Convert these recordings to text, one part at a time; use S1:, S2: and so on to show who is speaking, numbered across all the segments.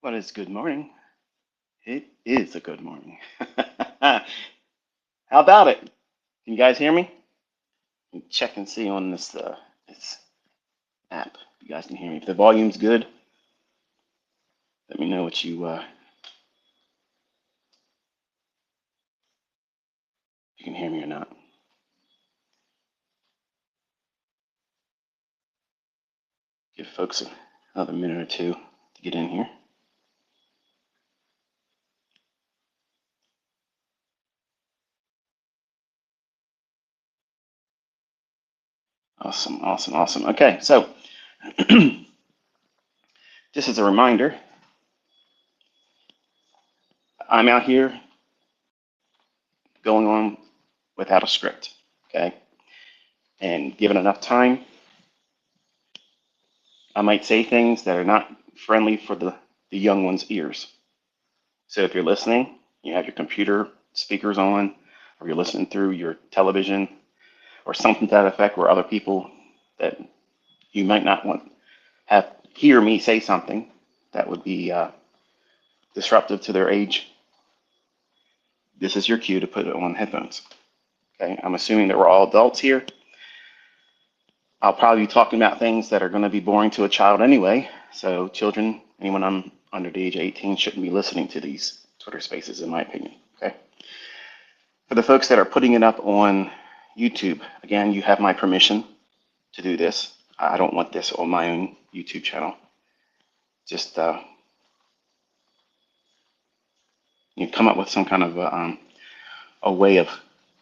S1: What is good morning? It is a good morning. How about it? Can you guys hear me? Check and see on this app. You guys can hear me. If the volume's good, let me know what you can hear me or not. Give folks another minute or two to get in here. Awesome, awesome, awesome. Okay, so just as a reminder, I'm out here going on without a script. Okay, and given enough time, I might say things that are not friendly for the young ones' ears. So if you're listening, you have your computer speakers on, or you're listening through your television, or something to that effect, where other people that you might not want have hear me say something that would be disruptive to their age. This is your cue to put it on headphones. Okay, I'm assuming that we're all adults here. I'll probably be talking about things that are going to be boring to a child anyway. So children, anyone under the age of 18 shouldn't be listening to these Twitter spaces, in my opinion. Okay. For the folks that are putting it up on YouTube, again, you have my permission to do this. I don't want this on my own YouTube channel. Just you come up with some kind of a way of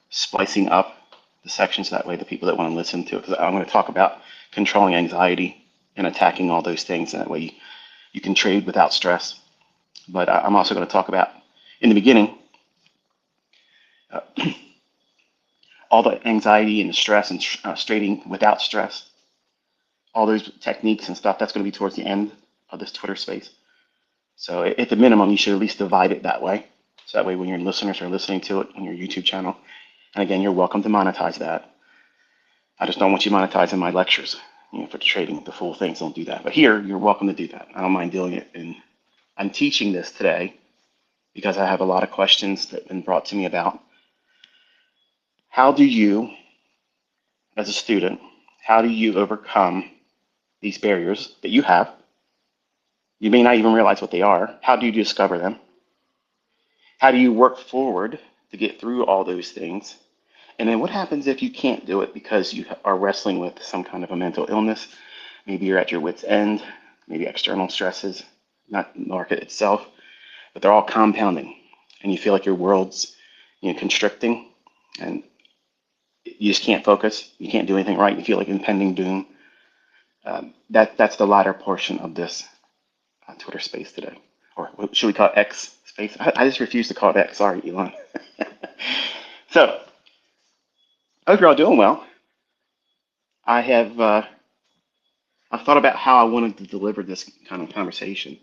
S1: splicing up the sections that way the people that want to listen to it. Because I'm going to talk about controlling anxiety and attacking all those things. And that way you can trade without stress. But I'm also going to talk about, in the beginning, uh, all the anxiety and the stress and trading without stress, all those techniques and stuff. That's going to be towards the end of this Twitter space. So at the minimum, you should at least divide it that way. So that way when your listeners are listening to it on your YouTube channel, and again, you're welcome to monetize that. I just don't want you monetizing my lectures, for trading the full things. Don't do that. But here, you're welcome to do that. I don't mind doing it. And I'm teaching this today because I have a lot of questions that have been brought to me about how do you, as a student, how do you overcome these barriers that you have? You may not even realize what they are. How do you discover them? How do you work forward to get through all those things? And then what happens if you can't do it because you are wrestling with some kind of a mental illness? Maybe you're at your wit's end, maybe external stresses, not the market itself, but they're all compounding. And you feel like your world's constricting and you just can't focus. You can't do anything right. You feel like impending doom. That's the latter portion of this Twitter space today. Or should we call it X space? I just refuse to call it X. Sorry, Elon. So, I hope you're all doing well. I have I've thought about how I wanted to deliver this kind of conversation.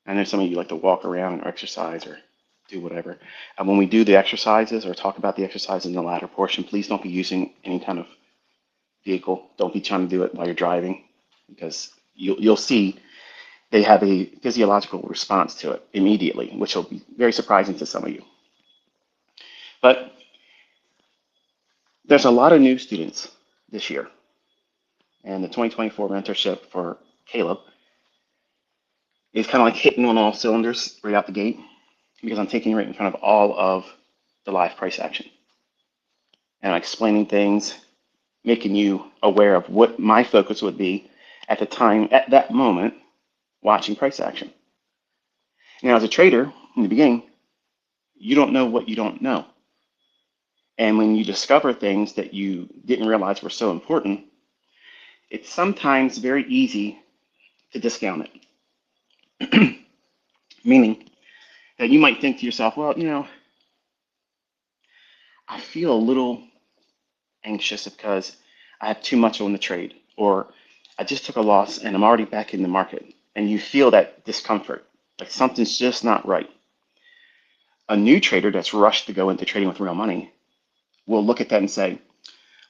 S1: I know some of you like to walk around or exercise or do whatever. And when we do the exercises or talk about the exercise in the latter portion, please don't be using any kind of vehicle. Don't be trying to do it while you're driving because you'll see they have a physiological response to it immediately, which will be very surprising to some of you. But there's a lot of new students this year, and the 2024 mentorship for Caleb is kind of like hitting on all cylinders right out the gate because I'm taking right in front of all of the live price action. And I'm explaining things, making you aware of what my focus would be at the time, at that moment, watching price action. Now, as a trader in the beginning, you don't know what you don't know. And when you discover things that you didn't realize were so important, it's sometimes very easy to discount it. Meaning that you might think to yourself, well, I feel a little anxious because I have too much on the trade, or I just took a loss and I'm already back in the market. And you feel that discomfort, like something's just not right. A new trader that's rushed to go into trading with real money will look at that and say,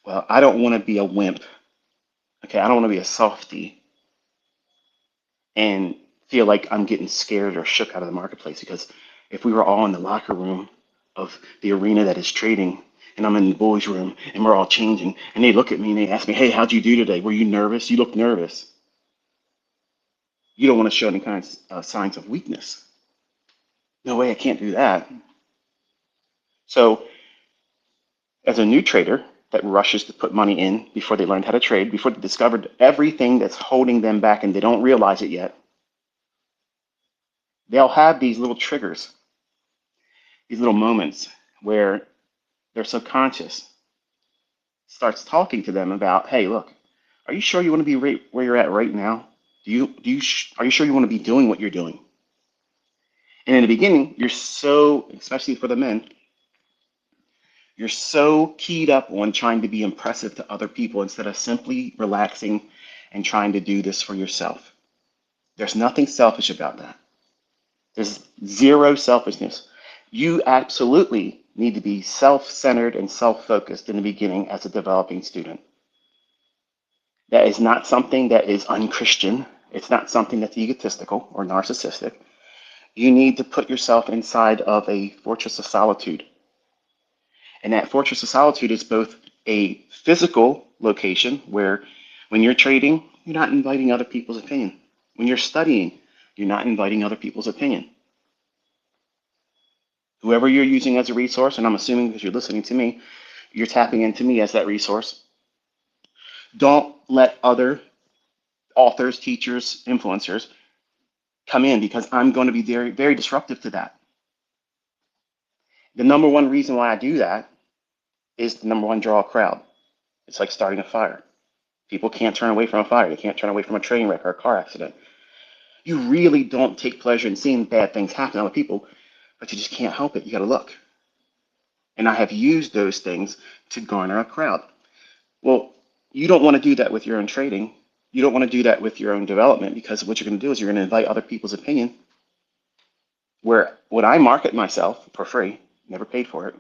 S1: well, I don't want to be a wimp. Okay, I don't want to be a softie and feel like I'm getting scared or shook out of the marketplace, because if we were all in the locker room of the arena that is trading, and I'm in the boys' room and we're all changing, and they look at me and they ask me, "Hey, how'd you do today? Were you nervous? You look nervous." You don't want to show any kinds of signs of weakness. No way, I can't do that. So, as a new trader that rushes to put money in before they learned how to trade, before they discovered everything that's holding them back and they don't realize it yet, they'll have these little triggers, these little moments where their subconscious starts talking to them about, "Hey, look, are you sure you want to be right where you're at right now? Are you sure you want to be doing what you're doing?" And in the beginning, you're so, especially for the men, you're so keyed up on trying to be impressive to other people instead of simply relaxing and trying to do this for yourself. There's nothing selfish about that. There's zero selfishness. You absolutely need to be self-centered and self-focused in the beginning as a developing student. That is not something that is unchristian. It's not something that's egotistical or narcissistic. You need to put yourself inside of a fortress of solitude. And that fortress of solitude is both a physical location where when you're trading, you're not inviting other people's opinion. When you're studying, you're not inviting other people's opinion. Whoever you're using as a resource, and I'm assuming because you're listening to me, you're tapping into me as that resource. Don't let other authors, teachers, influencers come in, because I'm going to be very, very disruptive to that. The number one reason why I do that is the number one, draw a crowd. It's like starting a fire. People can't turn away from a fire. They can't turn away from a train wreck or a car accident. You really don't take pleasure in seeing bad things happen to other people, but you just can't help it. You got to look. And I have used those things to garner a crowd. Well, you don't want to do that with your own trading. You don't want to do that with your own development, because what you're going to do is you're going to invite other people's opinion. Where when I market myself for free, never paid for it,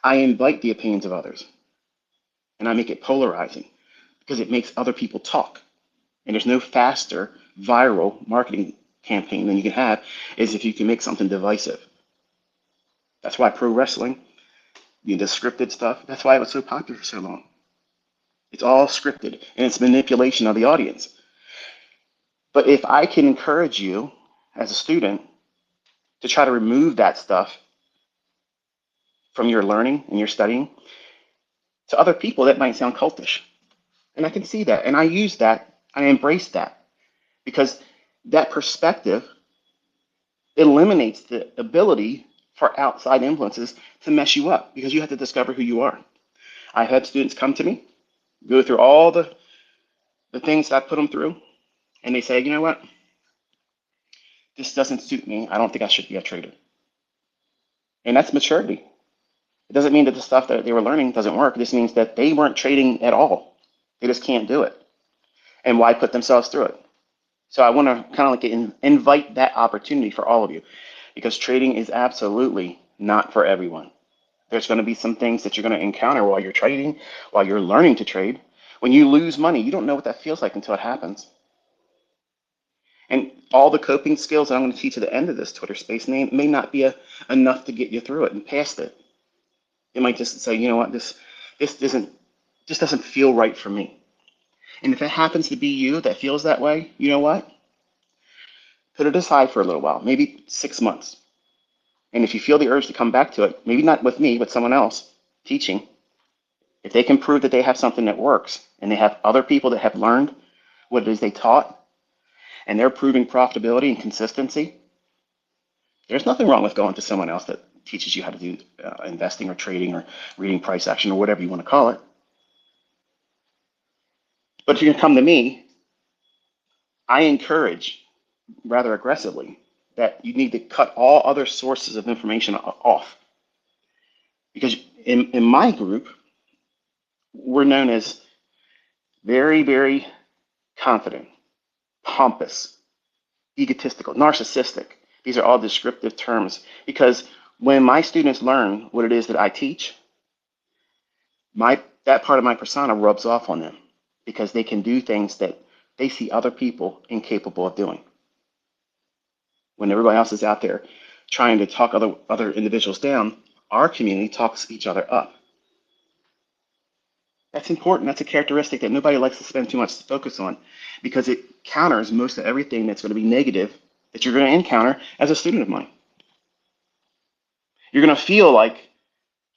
S1: I invite the opinions of others and I make it polarizing, because it makes other people talk. And there's no faster viral marketing campaign than you can have is if you can make something divisive. That's why pro wrestling, the scripted stuff, that's why it was so popular for so long. It's all scripted and it's manipulation of the audience. But if I can encourage you as a student to try to remove that stuff from your learning and your studying, to other people that might sound cultish. And I can see that. And I use that. I embrace that, because that perspective eliminates the ability for outside influences to mess you up, because you have to discover who you are. I've had students come to me, go through all the things that I put them through, and they say, "You know what? This doesn't suit me. I don't think I should be a trader." And that's maturity. It doesn't mean that the stuff that they were learning doesn't work. This means that they weren't trading at all. They just can't do it. And why put themselves through it? So I want to kind of like invite that opportunity for all of you, because trading is absolutely not for everyone. There's going to be some things that you're going to encounter while you're trading, while you're learning to trade. When you lose money, you don't know what that feels like until it happens. And all the coping skills that I'm going to teach at the end of this Twitter space may not be enough to get you through it and past it. You might just say, "You know what, this doesn't feel right for me." And if it happens to be you that feels that way, you know what? Put it aside for a little while, maybe 6 months. And if you feel the urge to come back to it, maybe not with me, but someone else teaching, if they can prove that they have something that works and they have other people that have learned what it is they taught and they're proving profitability and consistency, there's nothing wrong with going to someone else that teaches you how to do investing or trading or reading price action or whatever you want to call it. But if you're going to come to me, I encourage rather aggressively that you need to cut all other sources of information off. Because in my group, we're known as very, very confident, pompous, egotistical, narcissistic. These are all descriptive terms, because when my students learn what it is that I teach, that part of my persona rubs off on them, because they can do things that they see other people incapable of doing. When everybody else is out there trying to talk other individuals down, our community talks each other up. That's important. That's a characteristic that nobody likes to spend too much focus on because it counters most of everything that's going to be negative that you're going to encounter as a student of mine. You're going to feel like,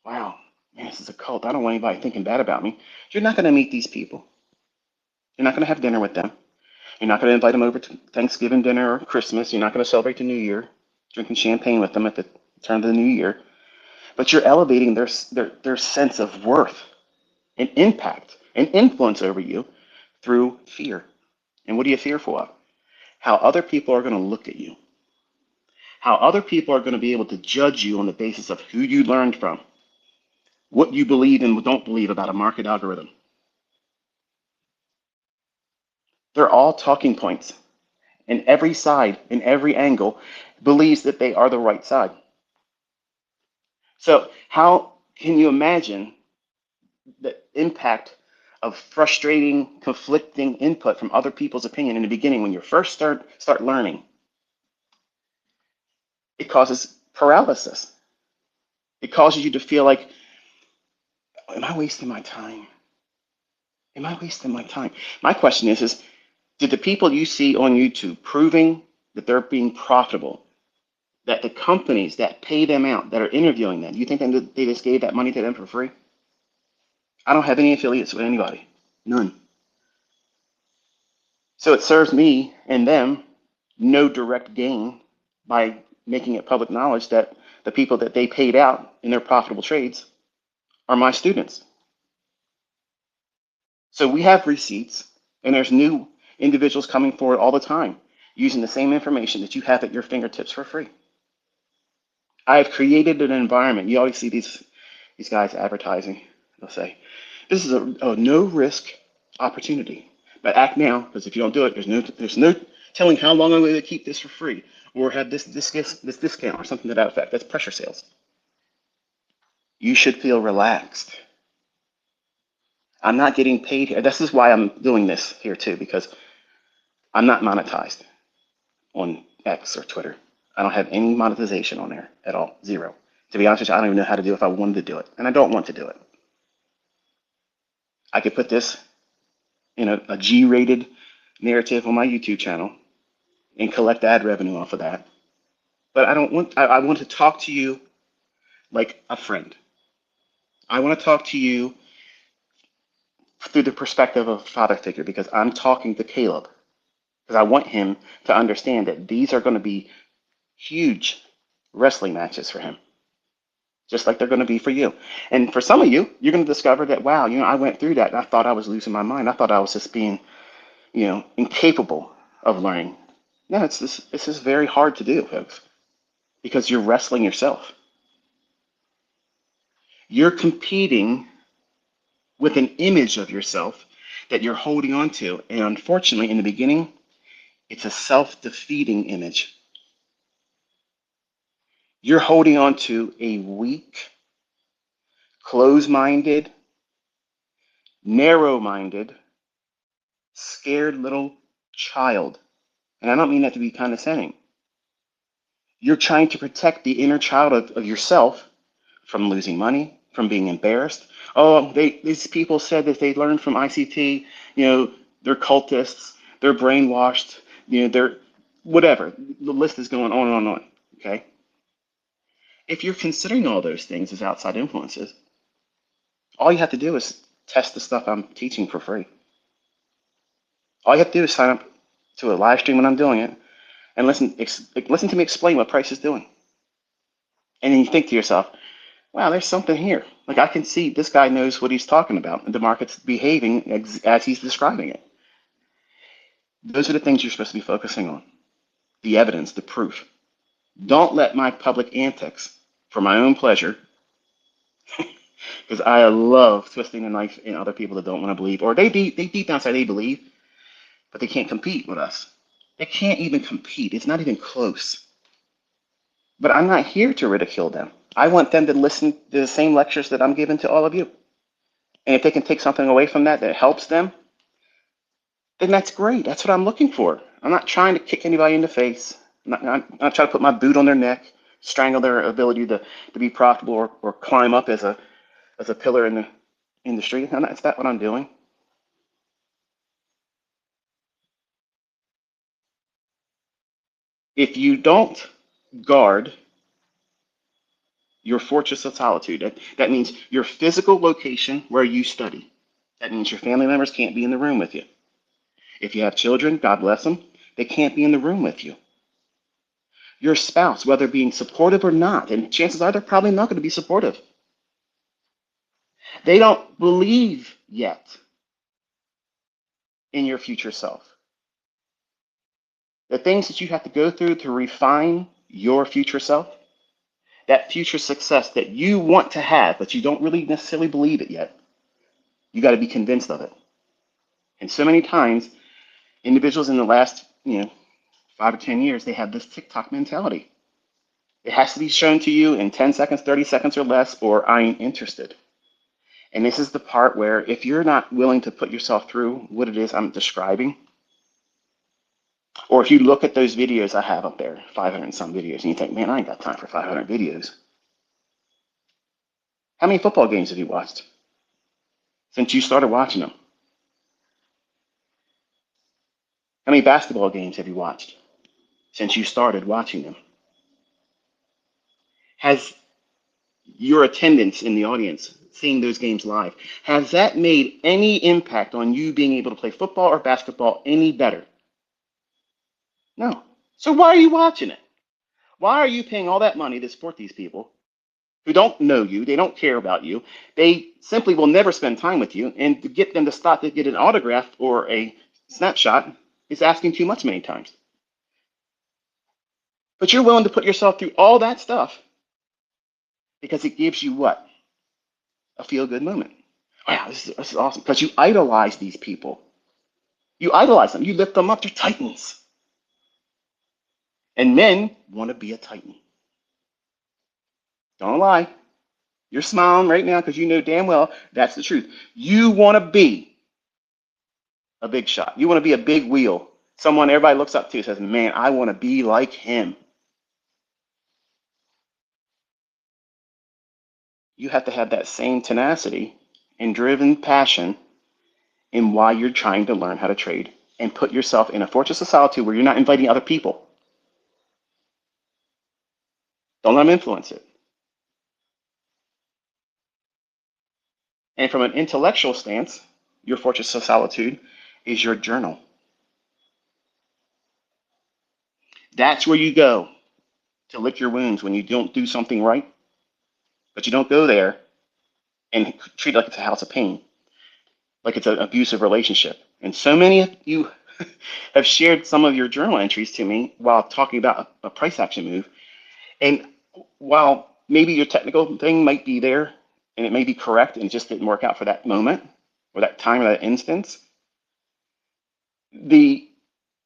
S1: wow, man, this is a cult. I don't want anybody thinking bad about me. You're not going to meet these people. You're not going to have dinner with them. You're not going to invite them over to Thanksgiving dinner or Christmas. You're not going to celebrate the New Year, drinking champagne with them at the turn of the new year. But you're elevating their sense of worth and impact and influence over you through fear. And what are you fearful of? How other people are going to look at you. How other people are going to be able to judge you on the basis of who you learned from, what you believe and don't believe about a market algorithm. They're all talking points. And every side and every angle believes that they are the right side. So, how can you imagine the impact of frustrating, conflicting input from other people's opinion in the beginning when you first start learning? It causes paralysis. It causes you to feel like, am I wasting my time? Am I wasting my time? My question is did the people you see on YouTube proving that they're being profitable, that the companies that pay them out, that are interviewing them, you think they just gave that money to them for free? I don't have any affiliates with anybody, none. So it serves me and them no direct gain by making it public knowledge that the people that they paid out in their profitable trades are my students. So we have receipts, and there's new individuals coming forward all the time using the same information that you have at your fingertips for free. I have created an environment. You always see these guys advertising. They'll say, this is a no risk opportunity. But act now, because if you don't do it, there's no telling how long I'm going to keep this for free or have this discount or something to that effect. That's pressure sales. You should feel relaxed. I'm not getting paid here. This is why I'm doing this here too, because I'm not monetized on X or Twitter. I don't have any monetization on there at all. Zero. To be honest with you, I don't even know how to do it if I wanted to do it. And I don't want to do it. I could put this in a G-rated narrative on my YouTube channel and collect ad revenue off of that. But I don't want, I want to talk to you like a friend. I want to talk to you through the perspective of a father figure because I'm talking to Caleb. Because I want him to understand that these are going to be huge wrestling matches for him, just like they're going to be for you. And for some of you, you're going to discover that, wow, I went through that and I thought I was losing my mind. I thought I was just being, incapable of learning. No, this is very hard to do, folks, because you're wrestling yourself. You're competing with an image of yourself that you're holding on to. And unfortunately, in the beginning, it's a self-defeating image. You're holding on to a weak, closed-minded, narrow-minded, scared little child. And I don't mean that to be condescending. You're trying to protect the inner child of yourself from losing money, from being embarrassed. Oh, these people said that they learned from ICT, they're cultists, they're brainwashed, they're whatever. The list is going on and on and on. Okay. If you're considering all those things as outside influences, all you have to do is test the stuff I'm teaching for free. All you have to do is sign up to a live stream when I'm doing it and listen to me explain what Price is doing. And then you think to yourself, wow, there's something here. Like I can see this guy knows what he's talking about and the market's behaving as he's describing it. Those are the things you're supposed to be focusing on. The evidence, the proof. Don't let my public antics for my own pleasure, because I love twisting the knife in other people that don't want to believe, or they deep down inside they believe, but they can't compete with us. They can't even compete. It's not even close. But I'm not here to ridicule them. I want them to listen to the same lectures that I'm giving to all of you. And if they can take something away from that helps them, then that's great. That's what I'm looking for. I'm not trying to kick anybody in the face. Not try to put my boot on their neck, strangle their ability to be profitable or climb up as a pillar in the industry. Is that what I'm doing? If you don't guard your fortress of solitude, that means your physical location where you study. That means your family members can't be in the room with you. If you have children, God bless them, they can't be in the room with you. Your spouse, whether being supportive or not, and chances are they're probably not going to be supportive. They don't believe yet in your future self. The things that you have to go through to refine your future self, that future success that you want to have, but you don't really necessarily believe it yet, you got to be convinced of it. And so many times, individuals in the last, 5 or 10 years, they have this TikTok mentality. It has to be shown to you in 10 seconds, 30 seconds or less, or I ain't interested. And this is the part where if you're not willing to put yourself through what it is I'm describing, or if you look at those videos I have up there, 500 and some videos, and you think, man, I ain't got time for 500 videos. How many football games have you watched since you started watching them? How many basketball games have you watched since you started watching them? Has your attendance in the audience, seeing those games live, has that made any impact on you being able to play football or basketball any better? No. So why are you watching it? Why are you paying all that money to support these people who don't know you? They don't care about you. They simply will never spend time with you. And to get them to stop to get an autograph or a snapshot is asking too much many times. But you're willing to put yourself through all that stuff because it gives you what? A feel good moment. Wow, this is awesome. Because you idolize these people. You idolize them. You lift them up. They're titans. And men want to be a titan. Don't lie. You're smiling right now because you know damn well that's the truth. You want to be a big shot. You want to be a big wheel. Someone everybody looks up to and says, man, I want to be like him. You have to have that same tenacity and driven passion in why you're trying to learn how to trade and put yourself in a fortress of solitude where you're not inviting other people. Don't let them influence it. And from an intellectual stance, your fortress of solitude is your journal. That's where you go to lick your wounds when you don't do something right, but you don't go there and treat it like it's a house of pain, like it's an abusive relationship. And so many of you have shared some of your journal entries to me while talking about a price action move. And while maybe your technical thing might be there and it may be correct and it just didn't work out for that moment or that time or that instance, the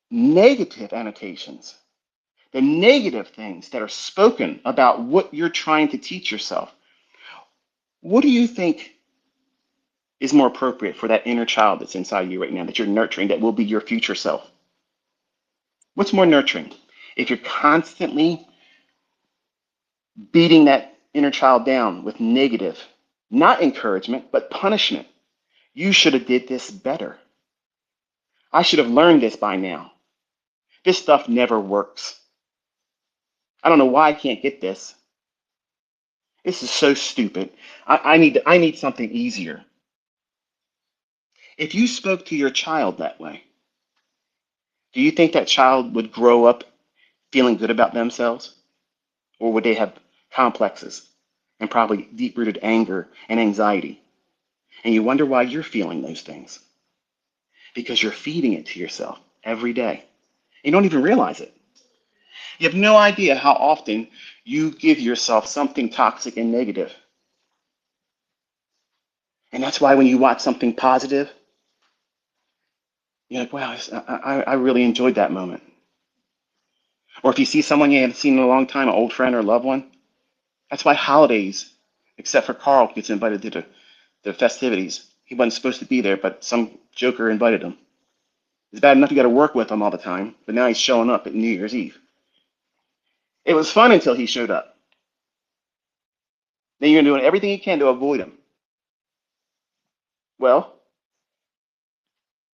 S1: negative annotations, the negative things that are spoken about what you're trying to teach yourself, what do you think is more appropriate for that inner child that's inside you right now that you're nurturing that will be your future self? What's more nurturing? If you're constantly beating that inner child down with negative, not encouragement, but punishment. You should have did this better. I should have learned this by now. This stuff never works. I don't know why I can't get this. This is so stupid. I need something easier. If you spoke to your child that way, do you think that child would grow up feeling good about themselves? Or would they have complexes and probably deep-rooted anger and anxiety? And you wonder why you're feeling those things. Because you're feeding it to yourself every day. You don't even realize it. You have no idea how often you give yourself something toxic and negative. And that's why when you watch something positive, you're like, wow, I really enjoyed that moment. Or if you see someone you haven't seen in a long time, an old friend or loved one, that's why holidays, except for Carl, gets invited to the festivities. He wasn't supposed to be there, but some joker invited him. It's bad enough you got to work with him all the time, but now he's showing up at New Year's Eve. It was fun until he showed up. Then you're doing everything you can to avoid him. Well,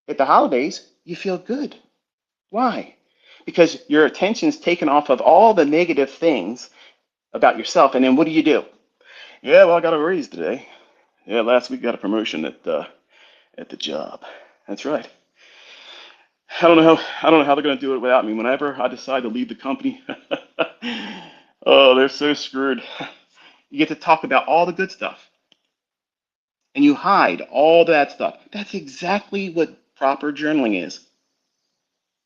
S1: at the holidays, you feel good. Why? Because your attention's taken off of all the negative things about yourself. And then what do? Yeah, well, I got a raise today. Yeah, last week got a promotion at the job. That's right. I don't know how they're going to do it without me. Whenever I decide to leave the company, oh, they're so screwed. You get to talk about all the good stuff, and you hide all that stuff. That's exactly what proper journaling is.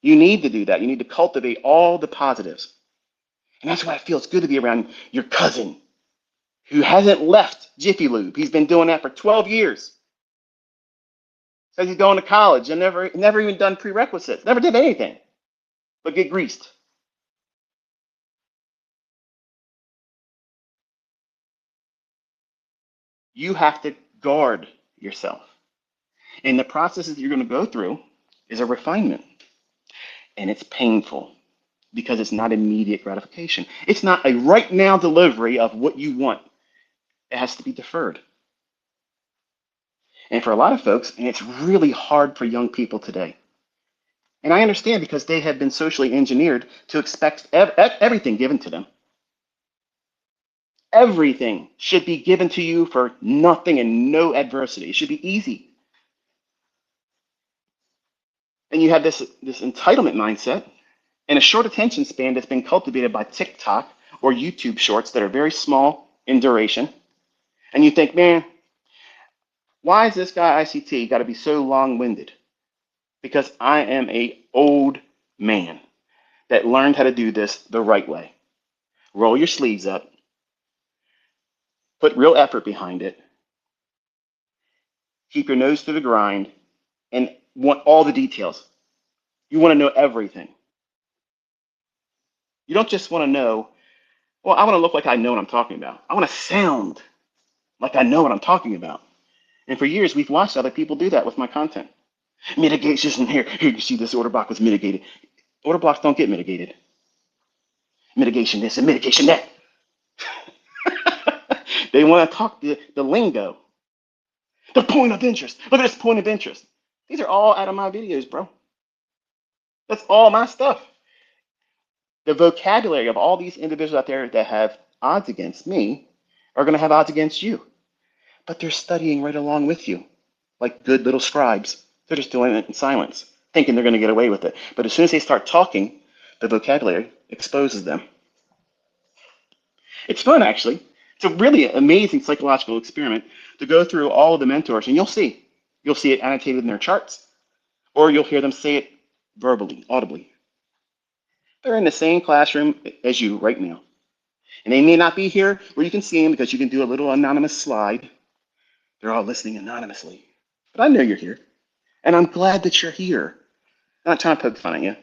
S1: You need to do that. You need to cultivate all the positives. And that's why it feels good to be around your cousin who hasn't left Jiffy Lube. He's been doing that for 12 years. Says he's going to college and never even done prerequisites, never did anything but get greased. You have to guard yourself. And the processes that you're going to go through is a refinement. And it's painful because it's not immediate gratification. It's not a right now delivery of what you want. It has to be deferred. And for a lot of folks, and it's really hard for young people today. And I understand because they have been socially engineered to expect everything given to them. Everything should be given to you for nothing and no adversity. It should be easy. And you have this entitlement mindset and a short attention span that's been cultivated by TikTok or YouTube shorts that are very small in duration. And you think, man, why is this guy ICT got to be so long-winded? Because I am a old man that learned how to do this the right way. Roll your sleeves up, put real effort behind it, keep your nose to the grind, and want all the details. You want to know everything. You don't just want to know, well, I want to look like I know what I'm talking about. I want to sound like I know what I'm talking about. And for years, we've watched other people do that with my content. Mitigation here. Here, you see this order block was mitigated. Order blocks don't get mitigated. Mitigation this and mitigation that. They want to talk the lingo. The point of interest. Look at this point of interest. These are all out of my videos, bro. That's all my stuff. The vocabulary of all these individuals out there that have odds against me are going to have odds against you. But they're studying right along with you, like good little scribes. They're just doing it in silence, thinking they're going to get away with it. But as soon as they start talking, the vocabulary exposes them. It's fun, actually. It's a really amazing psychological experiment to go through all of the mentors, and you'll see. You'll see it annotated in their charts, or you'll hear them say it verbally, audibly. They're in the same classroom as you right now. And they may not be here where you can see them because you can do a little anonymous slide. They're all listening anonymously. But I know you're here. And I'm glad that you're here. I'm not trying to poke fun at you.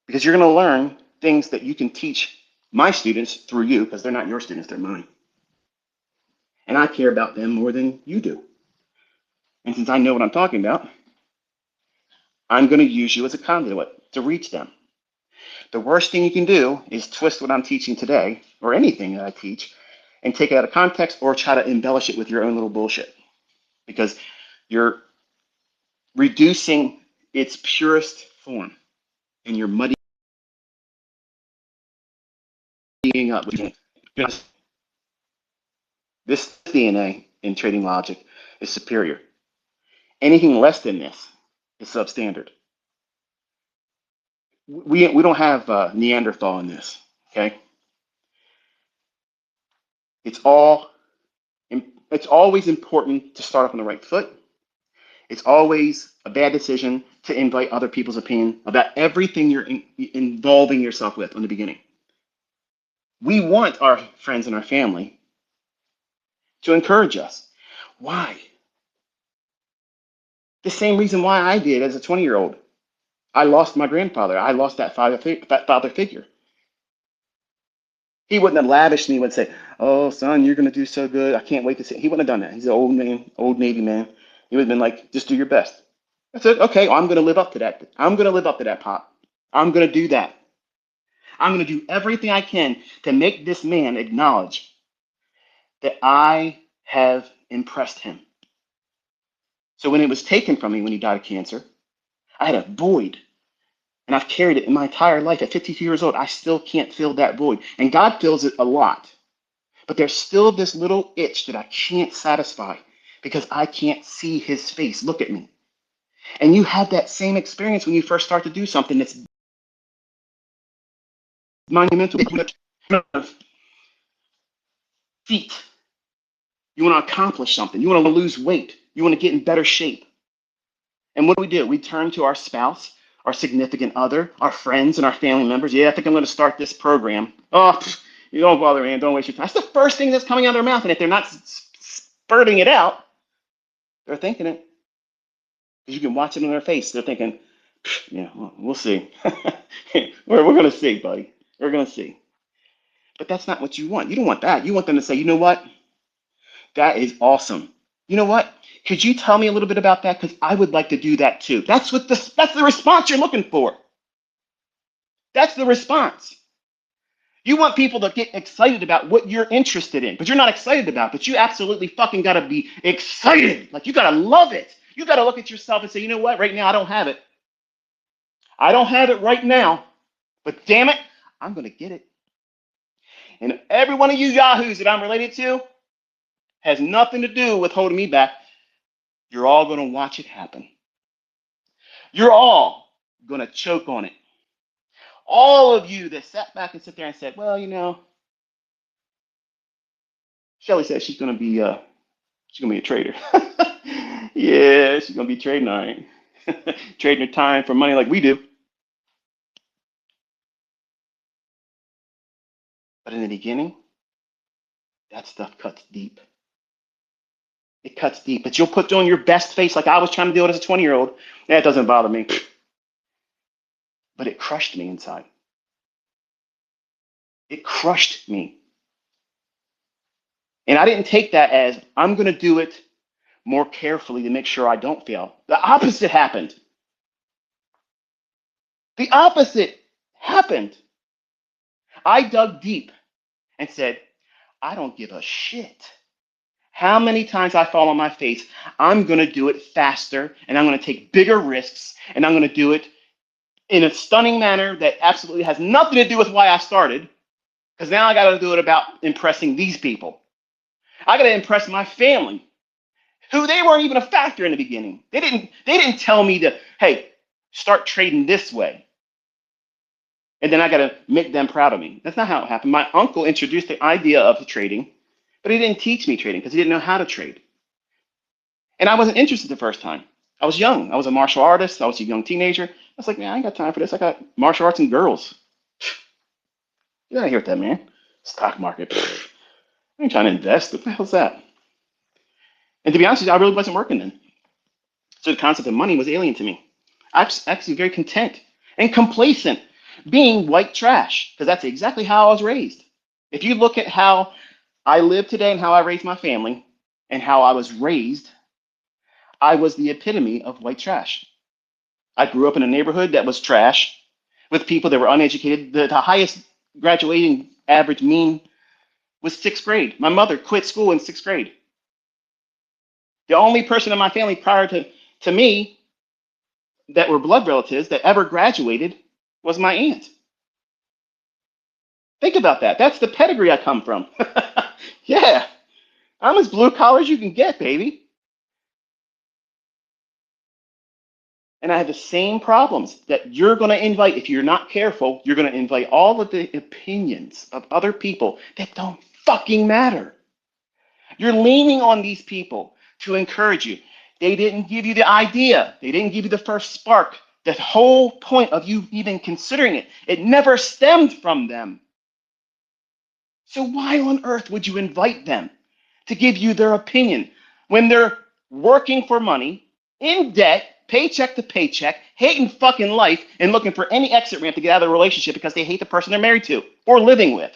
S1: Because you're going to learn things that you can teach my students through you, because they're not your students, they're mine. And I care about them more than you do. And since I know what I'm talking about, I'm going to use you as a conduit to reach them. The worst thing you can do is twist what I'm teaching today, or anything that I teach, and take it out of context or try to embellish it with your own little bullshit. Because you're reducing its purest form and you're muddying up. This DNA in trading logic is superior. Anything less than this is substandard. We don't have Neanderthal in this, okay? It's all it's always important to start off on the right foot. It's always a bad decision to invite other people's opinion about everything you're involving yourself with in the beginning. We want our friends and our family to encourage us. Why? The same reason why I did as a 20-year-old. I lost my grandfather. I lost that father figure. He wouldn't have lavished me, would say, "Oh, son, you're going to do so good. I can't wait to see." He wouldn't have done that. He's an old man, old Navy man. He would have been like, "Just do your best." I said, "Okay, I'm going to live up to that. I'm going to live up to that, Pop. I'm going to do that." I'm going to do everything I can to make this man acknowledge that I have impressed him. So when it was taken from me when he died of cancer, I had a void. And I've carried it in my entire life. At 52 years old, I still can't fill that void. And God fills it a lot. But there's still this little itch that I can't satisfy because I can't see his face. Look at me. And you have that same experience when you first start to do something that's monumental. Feet. You want to accomplish something. You want to lose weight. You want to get in better shape. And what do? We turn to our spouse, our significant other, our friends, and our family members. Yeah, I think I'm going to start this program. Oh, you don't bother, man. Don't waste your time. That's the first thing that's coming out of their mouth. And if they're not spurting it out, they're thinking it. Because you can watch it on their face. They're thinking, yeah, well, we'll see. we're going to see, buddy. We're going to see. But that's not what you want. You don't want that. You want them to say, you know what? That is awesome. You know what? Could you tell me a little bit about that? Because I would like to do that too. That's the response you're looking for. That's the response. You want people to get excited about what you're interested in, but you're not excited about, but you absolutely fucking gotta be excited. Like you gotta love it. You gotta look at yourself and say, you know what? Right now, I don't have it. I don't have it right now, but damn it, I'm gonna get it. And every one of you yahoos that I'm related to has nothing to do with holding me back. You're all gonna watch it happen. You're all gonna choke on it. All of you that sat back and sit there and said, well, you know, Shelly says she's gonna be a trader. Yeah, she's gonna be trading, all right. Trading her time for money like we do. But in the beginning, that stuff cuts deep. It cuts deep. But you'll put on your best face like I was trying to do it as a 20-year-old. That doesn't bother me. But it crushed me inside. It crushed me. And I didn't take that as I'm gonna do it more carefully to make sure I don't fail. The opposite happened. The opposite happened. I dug deep and said, I don't give a shit how many times I fall on my face. I'm going to do it faster and I'm going to take bigger risks and I'm going to do it in a stunning manner that absolutely has nothing to do with why I started. Because now I got to do it about impressing these people. I got to impress my family, who they weren't even a factor in the beginning. They didn't tell me to, hey, start trading this way. And then I got to make them proud of me. That's not how it happened. My uncle introduced the idea of trading, but he didn't teach me trading because he didn't know how to trade. And I wasn't interested the first time. I was young. I was a martial artist. I was a young teenager. I was like, man, I ain't got time for this. I got martial arts and girls. Get out of here with that, man. Stock market. I ain't trying to invest. What the hell's that? And to be honest with you, I really wasn't working then. So the concept of money was alien to me. I was actually very content and complacent being white trash because that's exactly how I was raised. If you look at how I live today and how I raised my family and how I was raised, I was the epitome of white trash. I grew up in a neighborhood that was trash with people that were uneducated. The highest graduating average mean was sixth grade. My mother quit school in sixth grade. The only person in my family prior to me that were blood relatives that ever graduated was my aunt. Think about that. That's the pedigree I come from. Yeah, I'm as blue collar as you can get, baby. And I have the same problems that you're going to invite. If you're not careful, you're going to invite all of the opinions of other people that don't fucking matter. You're leaning on these people to encourage you. They didn't give you the idea. They didn't give you the first spark. The whole point of you even considering it, it never stemmed from them. So why on earth would you invite them to give you their opinion when they're working for money, in debt, paycheck to paycheck, hating fucking life, and looking for any exit ramp to get out of the relationship because they hate the person they're married to or living with?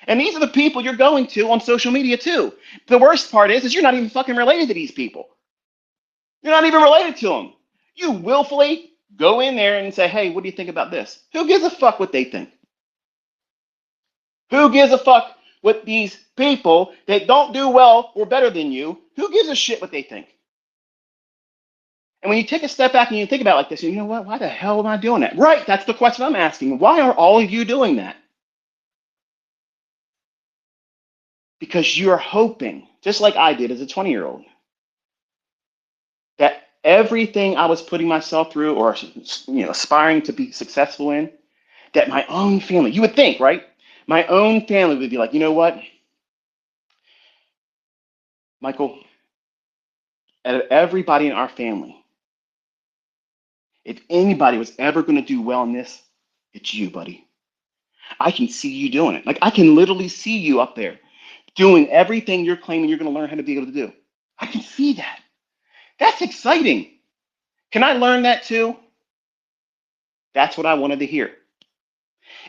S1: And these are the people you're going to on social media too. The worst part is you're not even fucking related to these people. You're not even related to them. You willfully go in there and say, hey, what do you think about this? Who gives a fuck what they think? Who gives a fuck what these people that don't do well or better than you, who gives a shit what they think? And when you take a step back and you think about it like this, you know what? Why the hell am I doing that? Right, that's the question I'm asking. Why are all of you doing that? Because you're hoping, just like I did as a 20-year-old, that everything I was putting myself through or aspiring to be successful in, that my own family, you would think, right? My own family would be like, you know what, Michael, out of everybody in our family, if anybody was ever going to do well in this, it's you, buddy. I can see you doing it. Like I can literally see you up there doing everything you're claiming you're going to learn how to be able to do. I can see that. That's exciting. Can I learn that too? That's what I wanted to hear.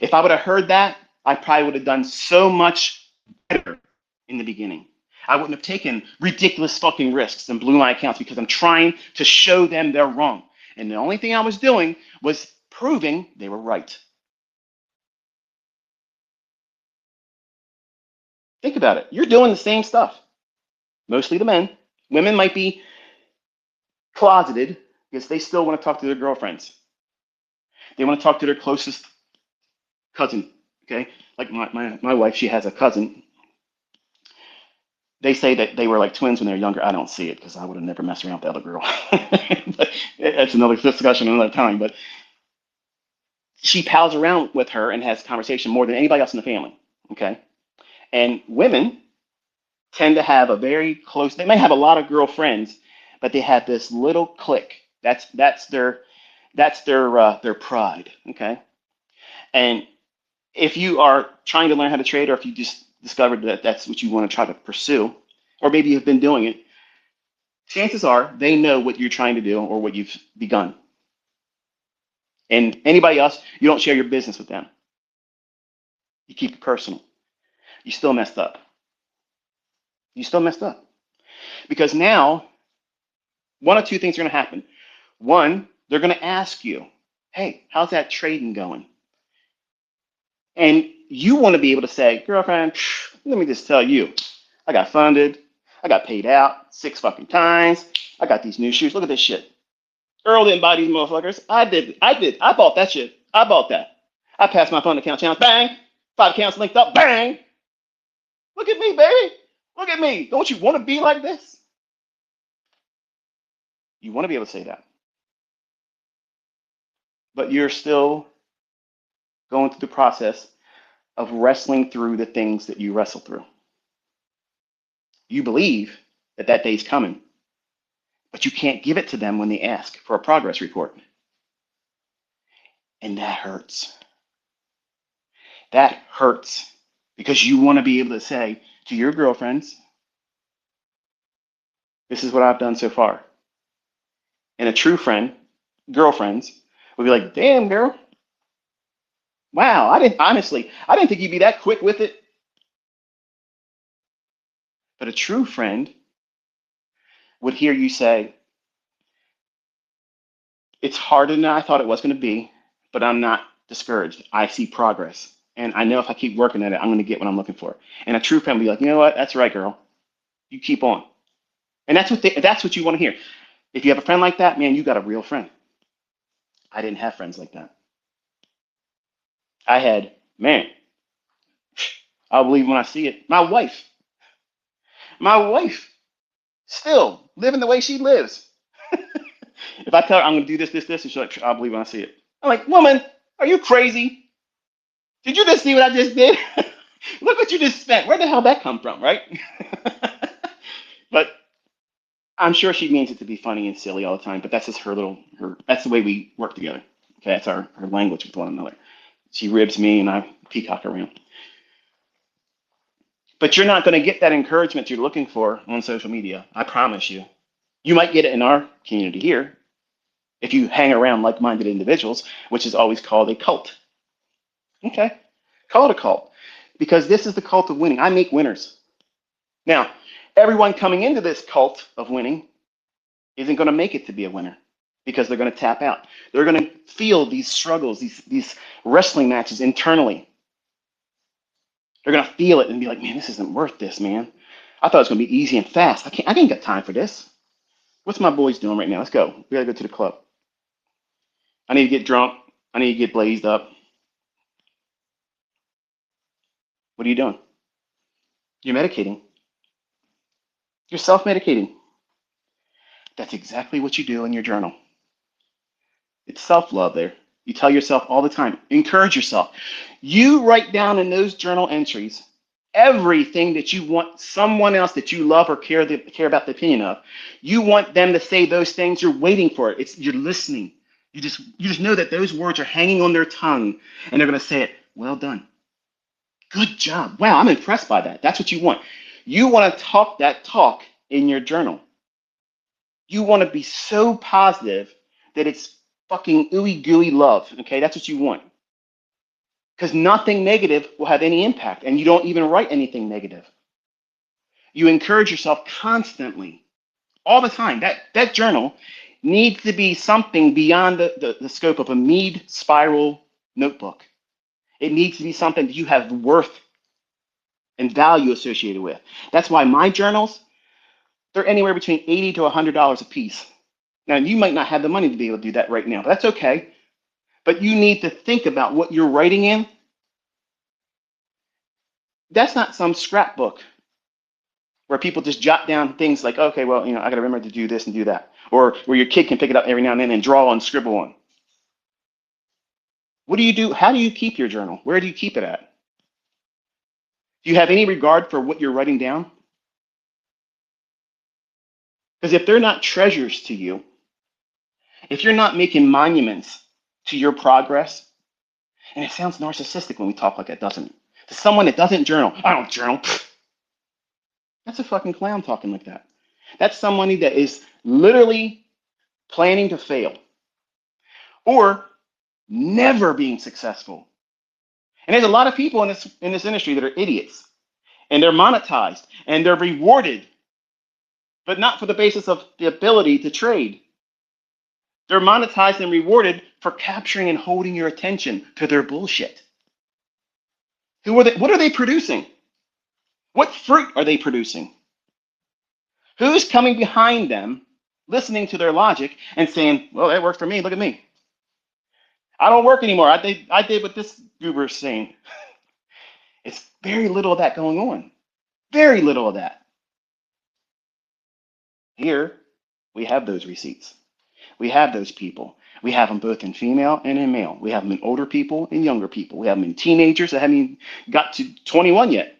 S1: If I would have heard that, I probably would have done so much better in the beginning. I wouldn't have taken ridiculous fucking risks and blew my accounts because I'm trying to show them they're wrong. And the only thing I was doing was proving they were right. Think about it. You're doing the same stuff. Mostly the men. Women might be closeted because they still want to talk to their girlfriends. They want to talk to their closest cousin. Okay. Like my wife, she has a cousin. They say that they were like twins when they were younger. I don't see it because I would have never messed around with the other girl. But that's another discussion another time. But she pals around with her and has conversation more than anybody else in the family. Okay. And women tend to have a very close, they may have a lot of girlfriends, but they have this little clique. That's their pride. Okay. And if you are trying to learn how to trade, or if you just discovered that that's what you want to try to pursue, or maybe you've been doing it, chances are they know what you're trying to do or what you've begun. And anybody else, you don't share your business with them. You keep it personal. You still messed up. You still messed up. Because now, one of two things are going to happen. One, they're going to ask you, hey, how's that trading going? And you want to be able to say, girlfriend, let me just tell you, I got funded. I got paid out 6 fucking times. I got these new shoes. Look at this shit. Earl didn't buy these motherfuckers. I did. I did. I bought that shit. I bought that. I passed my fund account challenge. Bang. 5 accounts linked up. Bang. Look at me, baby. Look at me. Don't you want to be like this? You want to be able to say that. But you're still going through the process of wrestling through the things that you wrestle through. You believe that that day's coming, but you can't give it to them when they ask for a progress report. And that hurts. That hurts because you want to be able to say to your girlfriends, this is what I've done so far. And a true friend, girlfriends, would be like, damn, girl. Wow, I didn't think you'd be that quick with it. But a true friend would hear you say, it's harder than I thought it was going to be, but I'm not discouraged. I see progress. And I know if I keep working at it, I'm going to get what I'm looking for. And a true friend will be like, you know what? That's right, girl. You keep on. And that's what you want to hear. If you have a friend like that, man, you got a real friend. I didn't have friends like that. I had, man, I'll believe when I see it. My wife, still living the way she lives. If I tell her I'm going to do this, and she's like, I'll believe when I see it. I'm like, woman, are you crazy? Did you just see what I just did? Look what you just spent. Where the hell that come from, right? But I'm sure she means it to be funny and silly all the time, but that's just that's the way we work together. Okay, that's our language with one another. She ribs me and I peacock around. But you're not going to get that encouragement you're looking for on social media. I promise you. You might get it in our community here if you hang around like minded individuals, which is always called a cult. Okay, call it a cult because this is the cult of winning. I make winners. Now, everyone coming into this cult of winning isn't going to make it to be a winner because they're going to tap out. They're going to feel these struggles, these wrestling matches internally. They're gonna feel it and be like, man, this isn't worth this, man. I thought it was gonna be easy and fast. I can't get time for this. What's my boys doing right now? Let's go. We gotta go to the club. I need to get drunk. I need to get blazed up. What are you doing? You're medicating. You're self-medicating. That's exactly what you do in your journal. It's self-love there. You tell yourself all the time, encourage yourself. You write down in those journal entries everything that you want someone else that you love or care about the opinion of. You want them to say those things. You're waiting for it. You're listening. You just know that those words are hanging on their tongue and they're going to say it. Well done. Good job. Wow, I'm impressed by that. That's what you want. You want to talk that talk in your journal. You want to be so positive that it's fucking ooey gooey love. Okay, that's what you want. Because nothing negative will have any impact, and you don't even write anything negative. You encourage yourself constantly, all the time. That journal needs to be something beyond the scope of a Mead spiral notebook. It needs to be something that you have worth and value associated with. That's why my journals, they're anywhere between $80 to $100 a piece. Now, you might not have the money to be able to do that right now, but that's okay. But you need to think about what you're writing in. That's not some scrapbook where people just jot down things like, okay, well, I got to remember to do this and do that. Or where your kid can pick it up every now and then and draw and scribble on. What do you do? How do you keep your journal? Where do you keep it at? Do you have any regard for what you're writing down? Because if they're not treasures to you, if you're not making monuments to your progress, and it sounds narcissistic when we talk like that, doesn't it? To someone that doesn't journal, I don't journal. That's a fucking clown talking like that. That's somebody that is literally planning to fail or never being successful. And there's a lot of people in this industry that are idiots and they're monetized and they're rewarded, but not for the basis of the ability to trade. They're monetized and rewarded for capturing and holding your attention to their bullshit. Who are they? What are they producing? What fruit are they producing? Who's coming behind them, listening to their logic and saying, well, that worked for me. Look at me. I don't work anymore. I did what this goober is saying. It's very little of that going on. Very little of that. Here, we have those receipts. We have those people. We have them both in female and in male. We have them in older people and younger people. We have them in teenagers that haven't even got to 21 yet.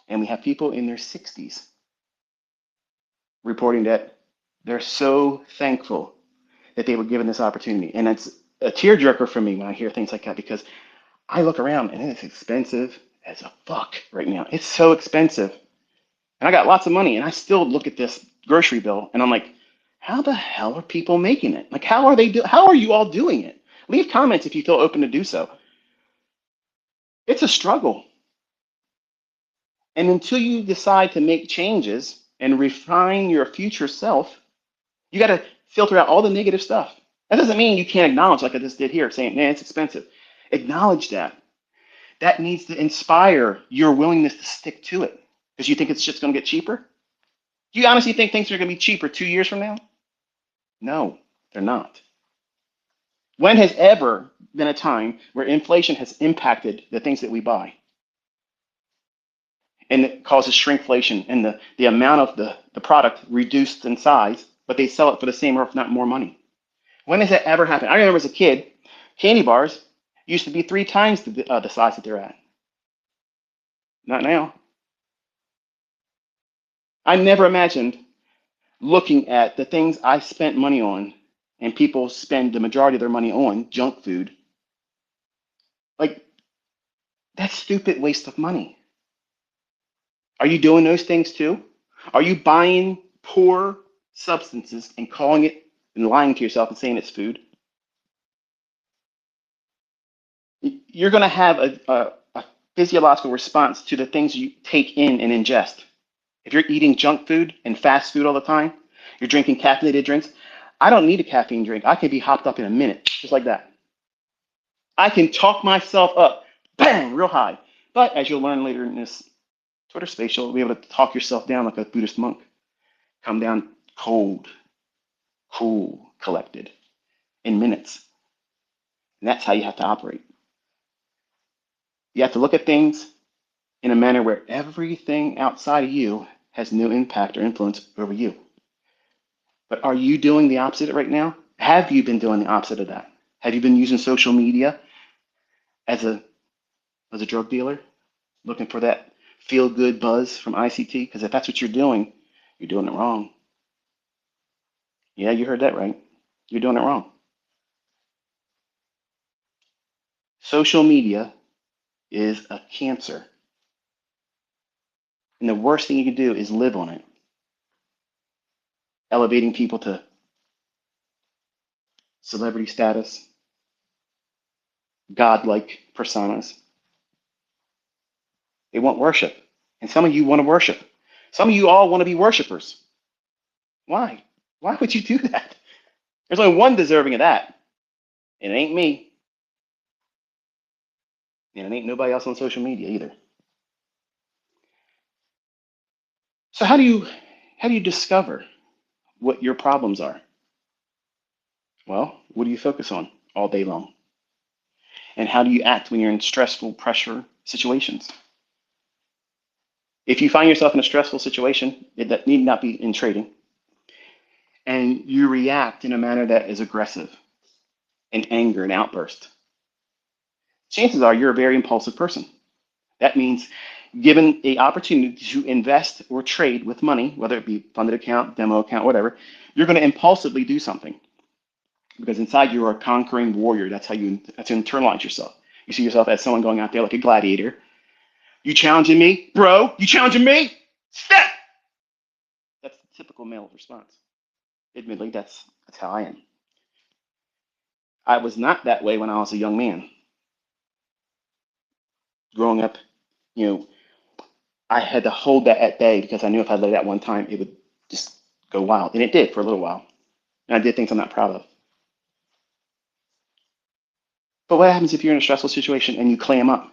S1: And we have people in their 60s reporting that they're so thankful that they were given this opportunity. And it's a tearjerker for me when I hear things like that because I look around and it's expensive as a fuck right now. It's so expensive. And I got lots of money and I still look at this grocery bill and I'm like, how the hell are people making it? Like, how are you all doing it? Leave comments if you feel open to do so. It's a struggle. And until you decide to make changes and refine your future self, you got to filter out all the negative stuff. That doesn't mean you can't acknowledge, like I just did here, saying, man, it's expensive. Acknowledge that. That needs to inspire your willingness to stick to it because you think it's just going to get cheaper. Do you honestly think things are going to be cheaper 2 years from now? No, they're not. When has ever been a time where inflation has impacted the things that we buy? And it causes shrinkflation and the amount of the product reduced in size, but they sell it for the same or if not more money. When has that ever happened? I remember as a kid, candy bars used to be 3 times the size that they're at. Not now. I never imagined looking at the things I spent money on and people spend the majority of their money on junk food. Like, that's stupid waste of money. Are you doing those things too? Are you buying poor substances and calling it and lying to yourself and saying it's food? You're going to have a physiological response to the things you take in and ingest. If you're eating junk food and fast food all the time, you're drinking caffeinated drinks. I don't need a caffeine drink. I can be hopped up in a minute, just like that. I can talk myself up, bang, real high. But as you'll learn later in this Twitter space, you'll be able to talk yourself down like a Buddhist monk. Come down cold, cool, collected in minutes. And that's how you have to operate. You have to look at things in a manner where everything outside of you has no impact or influence over you. But are you doing the opposite right now? Have you been doing the opposite of that? Have you been using social media as a drug dealer, looking for that feel good buzz from ICT? Because if that's what you're doing it wrong. Yeah, you heard that right. You're doing it wrong. Social media is a cancer. And the worst thing you can do is live on it, elevating people to celebrity status, godlike personas. They want worship. And some of you want to worship. Some of you all want to be worshipers. Why? Why would you do that? There's only one deserving of that. And it ain't me. And it ain't nobody else on social media either. So how do you discover what your problems are? Well, what do you focus on all day long? And how do you act when you're in stressful pressure situations? If you find yourself in a stressful situation, that need not be in trading, and you react in a manner that is aggressive, in anger and outburst, chances are you're a very impulsive person. That means given a opportunity to invest or trade with money, whether it be funded account, demo account, whatever, you're going to impulsively do something because inside you are a conquering warrior. That's how you internalize yourself. You see yourself as someone going out there like a gladiator. You challenging me, bro? You challenging me? Step. That's the typical male response. Admittedly, that's how I am. I was not that way when I was a young man. Growing up, you know, I had to hold that at bay because I knew if I let it out one time, it would just go wild. And it did for a little while. And I did things I'm not proud of. But what happens if you're in a stressful situation and you clam up?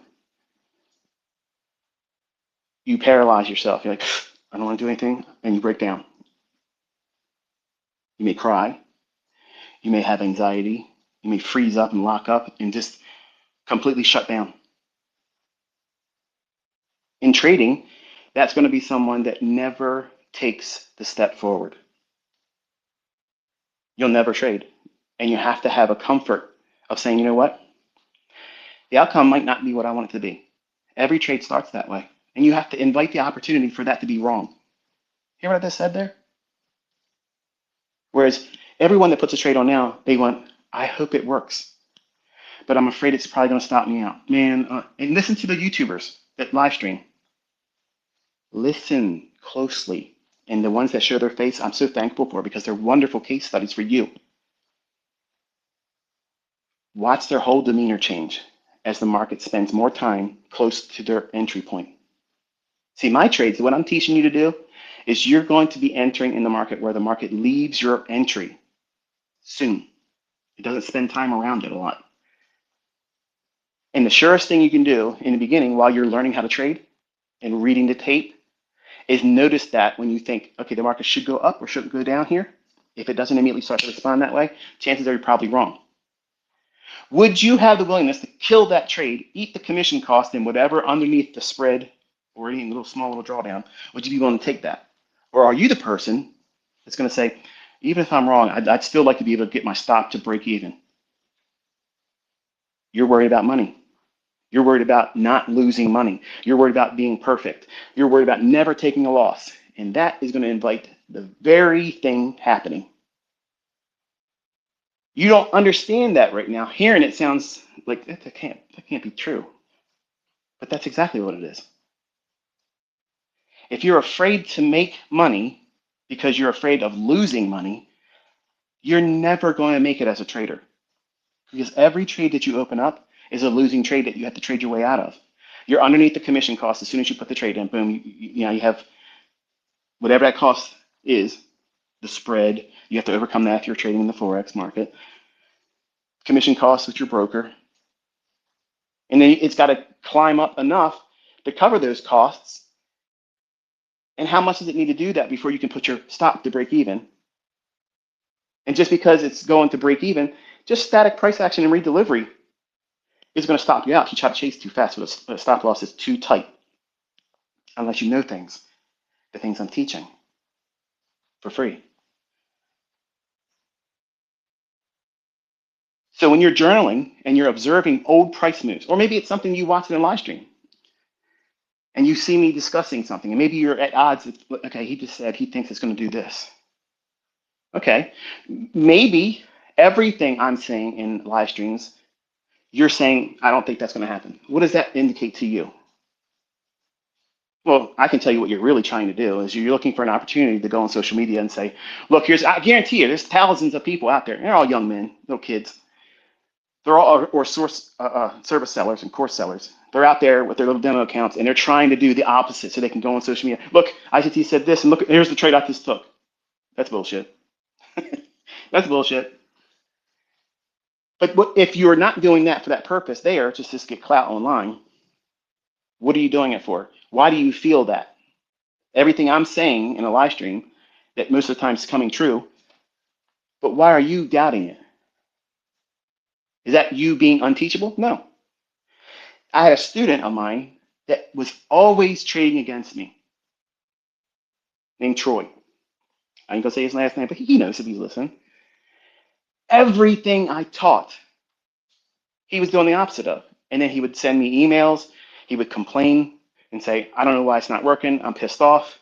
S1: You paralyze yourself. You're like, I don't want to do anything. And you break down. You may cry. You may have anxiety. You may freeze up and lock up and just completely shut down. In trading, that's going to be someone that never takes the step forward. You'll never trade. And you have to have a comfort of saying, you know what? The outcome might not be what I want it to be. Every trade starts that way. And you have to invite the opportunity for that to be wrong. Hear what I just said there? Whereas everyone that puts a trade on now, they want, I hope it works. But I'm afraid it's probably going to stop me out. Man, and listen to the YouTubers that live stream. Listen closely. And the ones that show their face, I'm so thankful for because they're wonderful case studies for you. Watch their whole demeanor change as the market spends more time close to their entry point. See, my trades, what I'm teaching you to do is you're going to be entering in the market where the market leaves your entry soon. It doesn't spend time around it a lot. And the surest thing you can do in the beginning while you're learning how to trade and reading the tape is notice that when you think, okay, the market should go up or should go down here, if it doesn't immediately start to respond that way, chances are you're probably wrong. Would you have the willingness to kill that trade, eat the commission cost and whatever underneath the spread or any little small little drawdown? Would you be willing to take that? Or are you the person that's going to say, even if I'm wrong, I'd still like to be able to get my stop to break even? You're worried about money. You're worried about not losing money. You're worried about being perfect. You're worried about never taking a loss. And that is going to invite the very thing happening. You don't understand that right now. Hearing it sounds like that can't be true. But that's exactly what it is. If you're afraid to make money because you're afraid of losing money, you're never going to make it as a trader. Because every trade that you open up is a losing trade that you have to trade your way out of. You're underneath the commission cost as soon as you put the trade in. Boom, you have whatever that cost is, the spread. You have to overcome that if you're trading in the Forex market. Commission costs with your broker. And then it's got to climb up enough to cover those costs? And how much does it need to do that before you can put your stop to break even? And just because it's going to break even, just static price action and redelivery is going to stop you out if you try to chase too fast with a stop loss is too tight, unless you know things, the things I'm teaching for free. So when you're journaling and you're observing old price moves, or maybe it's something you watch in a live stream and you see me discussing something, and maybe you're at odds with, okay, he just said he thinks it's going to do this. Okay, maybe everything I'm saying in live streams, you're saying, I don't think that's going to happen. What does that indicate to you? Well, I can tell you what you're really trying to do is you're looking for an opportunity to go on social media and say, look, I guarantee you, there's thousands of people out there. They're all young men, no kids. They're all or source service sellers and course sellers. They're out there with their little demo accounts and they're trying to do the opposite so they can go on social media. Look, ICT said this, and look, here's the trade I just took. That's bullshit. That's bullshit. But if you're not doing that for that purpose there, just to get clout online, what are you doing it for? Why do you feel that? Everything I'm saying in a live stream that most of the time is coming true, but why are you doubting it? Is that you being unteachable? No. I had a student of mine that was always trading against me named Troy. I ain't gonna say his last name, but he knows if he's listening. Everything I taught, he was doing the opposite of. And then he would send me emails, he would complain and say, I don't know why it's not working, I'm pissed off.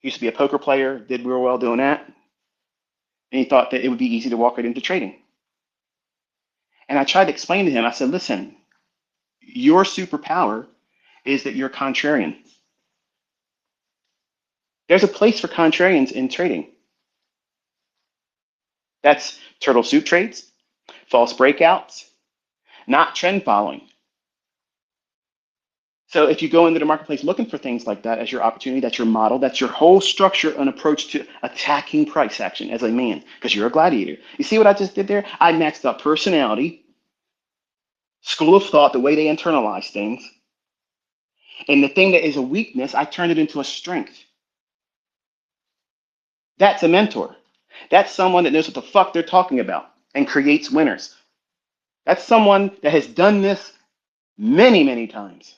S1: He used to be a poker player, did real well doing that. And he thought that it would be easy to walk right into trading. And I tried to explain to him, I said, listen, your superpower is that you're contrarian. There's a place for contrarians in trading. That's turtle soup trades, false breakouts, not trend following. So if you go into the marketplace looking for things like that as your opportunity, that's your model, that's your whole structure and approach to attacking price action as a man, because you're a gladiator. You see what I just did there? I maxed up personality, school of thought, the way they internalize things, and the thing that is a weakness, I turned it into a strength. That's a mentor. That's someone that knows what the fuck they're talking about and creates winners. That's someone that has done this many, many times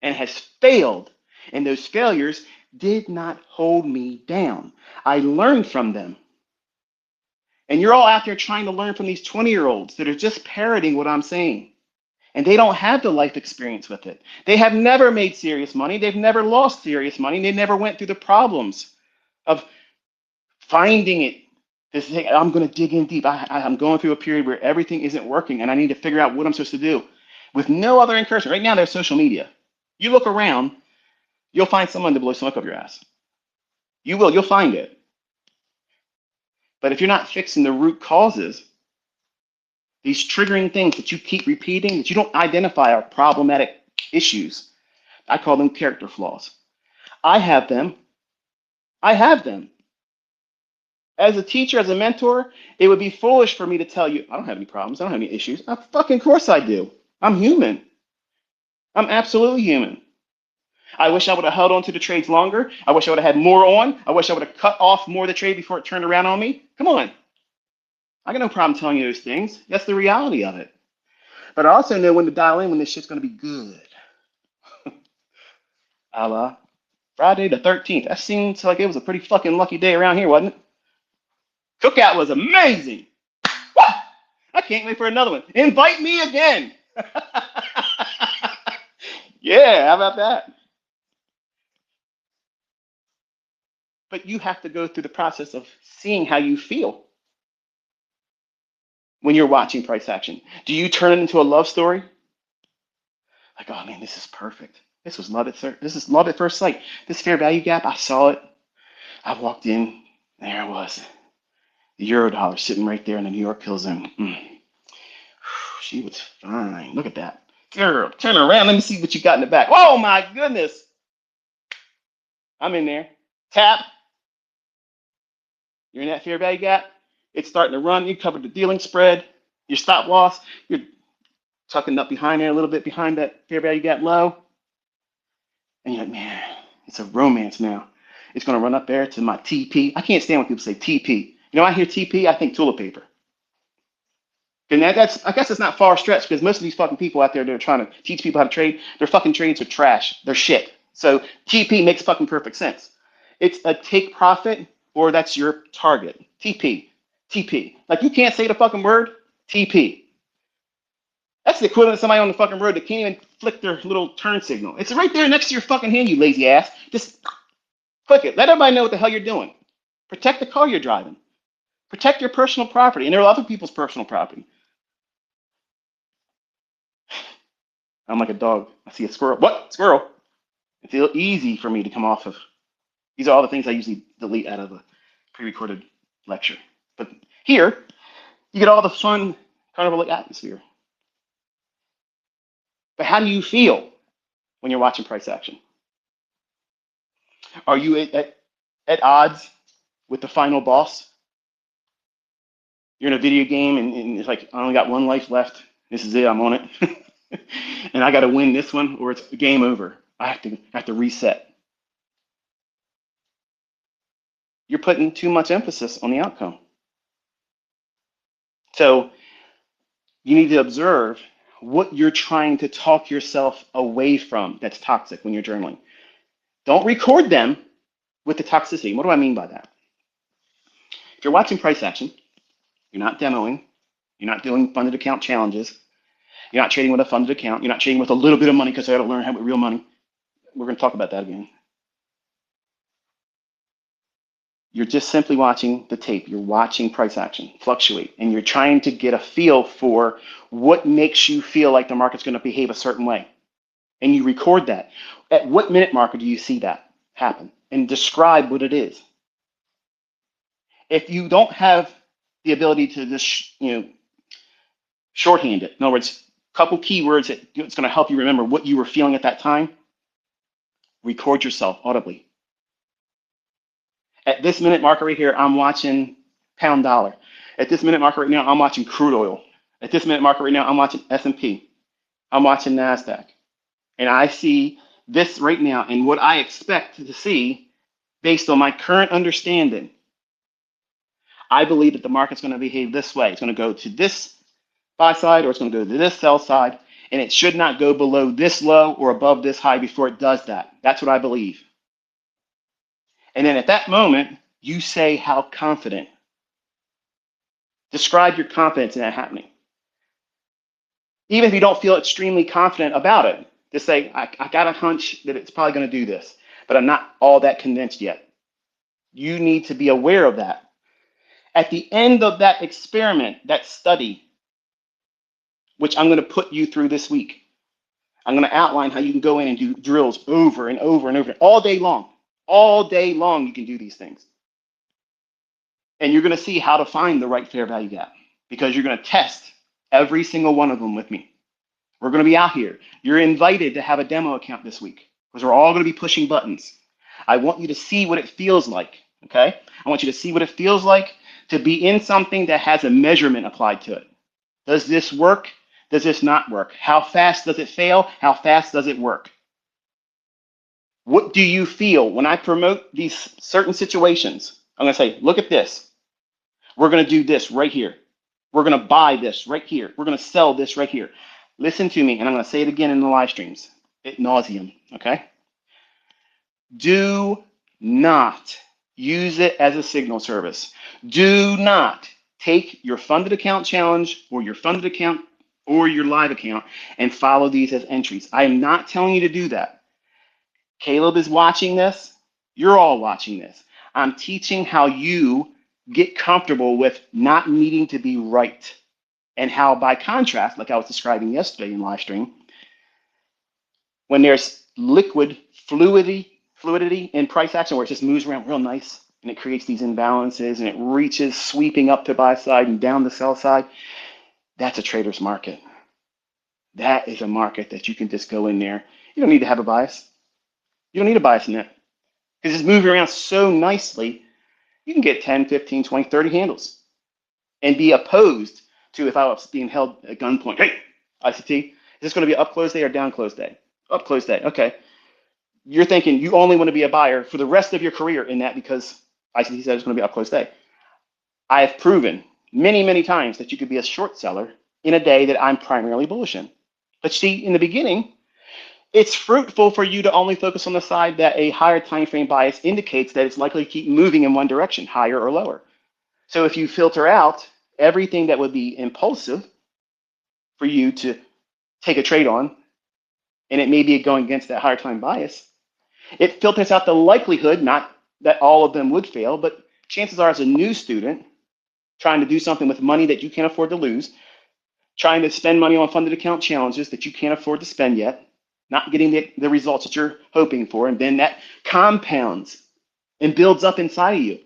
S1: and has failed. And those failures did not hold me down. I learned from them. And you're all out there trying to learn from these 20-year-olds that are just parroting what I'm saying. And they don't have the life experience with it. They have never made serious money. They've never lost serious money. They never went through the problems of finding it. This thing, I'm going to dig in deep. I'm going through a period where everything isn't working and I need to figure out what I'm supposed to do with no other encouragement. Right now, there's social media. You look around, you'll find someone to blow smoke up your ass. You will, you'll find it. But if you're not fixing the root causes, these triggering things that you keep repeating, that you don't identify are problematic issues, I call them character flaws. I have them. I have them. As a teacher, as a mentor, it would be foolish for me to tell you, I don't have any problems. I don't have any issues. Of fucking course I do. I'm human. I'm absolutely human. I wish I would have held on to the trades longer. I wish I would have had more on. I wish I would have cut off more of the trade before it turned around on me. Come on. I got no problem telling you those things. That's the reality of it. But I also know when to dial in when this shit's going to be good. A la Friday the 13th. That seems like it was a pretty fucking lucky day around here, wasn't it? Cookout was amazing. Woo! I can't wait for another one. Invite me again. Yeah, how about that? But you have to go through the process of seeing how you feel when you're watching price action. Do you turn it into a love story? Like, oh man, this is perfect. This is love at first sight. This fair value gap, I saw it. I walked in, there it was. The euro dollar sitting right there in the New York Hill Zone. She was fine. Look at that. Girl, turn around. Let me see what you got in the back. Oh my goodness. I'm in there. Tap. You're in that fair value gap. It's starting to run. You covered the dealing spread. Your stop loss. You're tucking up behind there a little bit behind that fair value gap low. And you're like, man, it's a romance now. It's going to run up there to my TP. I can't stand when people say TP. You know, I hear TP, I think toilet paper. And that's, I guess it's not far stretched because most of these fucking people out there that are trying to teach people how to trade, their fucking trades are trash. They're shit. So TP makes fucking perfect sense. It's a take profit or that's your target. TP. TP. Like you can't say the fucking word TP. That's the equivalent of somebody on the fucking road that can't even flick their little turn signal. It's right there next to your fucking hand, you lazy ass. Just click it. Let everybody know what the hell you're doing. Protect the car you're driving. Protect your personal property. And there are other people's personal property. I'm like a dog. I see a squirrel. What? Squirrel. It's easy for me to come off of. These are all the things I usually delete out of a pre-recorded lecture. But here, you get all the fun carnival-like atmosphere. But how do you feel when you're watching price action? Are you at odds with the final boss? You're in a video game and it's like, I only got one life left. This is it. I'm on it. And I got to win this one or it's game over. I have to reset. You're putting too much emphasis on the outcome. So you need to observe what you're trying to talk yourself away from that's toxic when you're journaling. Don't record them with the toxicity. What do I mean by that? If you're watching price action, you're not demoing, you're not doing funded account challenges, you're not trading with a funded account, you're not trading with a little bit of money because I got to learn how with real money. We're going to talk about that again. You're just simply watching the tape. You're watching price action fluctuate, and you're trying to get a feel for what makes you feel like the market's going to behave a certain way. And you record that. At what minute marker do you see that happen? And describe what it is. If you don't have the ability to just, shorthand it, in other words, a couple keywords that it's going to help you remember what you were feeling at that time, record yourself audibly. At this minute marker right here, I'm watching pound dollar. At this minute marker right now, I'm watching crude oil. At this minute marker right now, I'm watching S&P. I'm watching NASDAQ. And I see this right now and what I expect to see based on my current understanding. I believe that the market's going to behave this way. It's going to go to this buy side or it's going to go to this sell side. And it should not go below this low or above this high before it does that. That's what I believe. And then at that moment, you say how confident. Describe your confidence in that happening. Even if you don't feel extremely confident about it, just say, I got a hunch that it's probably going to do this, but I'm not all that convinced yet. You need to be aware of that. At the end of that experiment, that study, which I'm going to put you through this week, I'm going to outline how you can go in and do drills over and over and over all day long. All day long, you can do these things. And you're going to see how to find the right fair value gap because you're going to test every single one of them with me. We're going to be out here. You're invited to have a demo account this week because we're all going to be pushing buttons. I want you to see what it feels like, okay? I want you to see what it feels like to be in something that has a measurement applied to it. Does this work? Does this not work? How fast does it fail? How fast does it work? What do you feel when I promote these certain situations? I'm going to say, look at this. We're going to do this right here. We're going to buy this right here. We're going to sell this right here. Listen to me, and I'm going to say it again in the live streams, ad nauseum, okay? Do not use it as a signal service. Do not take your funded account challenge or your funded account or your live account and follow these as entries. I am not telling you to do that. Caleb is watching this. You're all watching this. I'm teaching how you get comfortable with not needing to be right. And how, by contrast, like I was describing yesterday in live stream, when there's liquid fluidity in price action where it just moves around real nice and it creates these imbalances and it reaches sweeping up to buy side and down the sell side, that's a trader's market. That is a market that you can just go in there. You don't need to have a bias. You don't need a bias in that because it's moving around so nicely. You can get 10, 15, 20, 30 handles and be opposed to if I was being held at gunpoint. Hey, ICT, is this going to be up close day or down close day? Up close day. Okay. you're thinking you only want to be a buyer for the rest of your career in that because ICT said it's going to be up close day. I have proven many, many times that you could be a short seller in a day that I'm primarily bullish in. But see, in the beginning, it's fruitful for you to only focus on the side that a higher time frame bias indicates that it's likely to keep moving in one direction, higher or lower. So if you filter out everything that would be impulsive for you to take a trade on, and it may be going against that higher time bias, it filters out the likelihood, not that all of them would fail, but chances are as a new student trying to do something with money that you can't afford to lose, trying to spend money on funded account challenges that you can't afford to spend yet, not getting the results that you're hoping for, and then that compounds and builds up inside of you.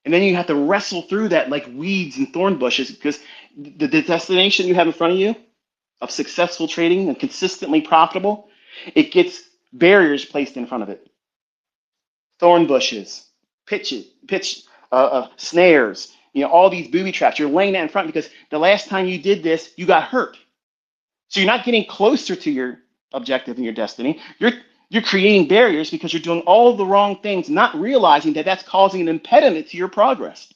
S1: And then you have to wrestle through that like weeds and thorn bushes because the destination you have in front of you of successful trading and consistently profitable, it gets barriers placed in front of it. Thorn bushes, snares, all these booby traps. You're laying that in front because the last time you did this, you got hurt. So you're not getting closer to your objective and your destiny. You're creating barriers because you're doing all the wrong things, not realizing that that's causing an impediment to your progress.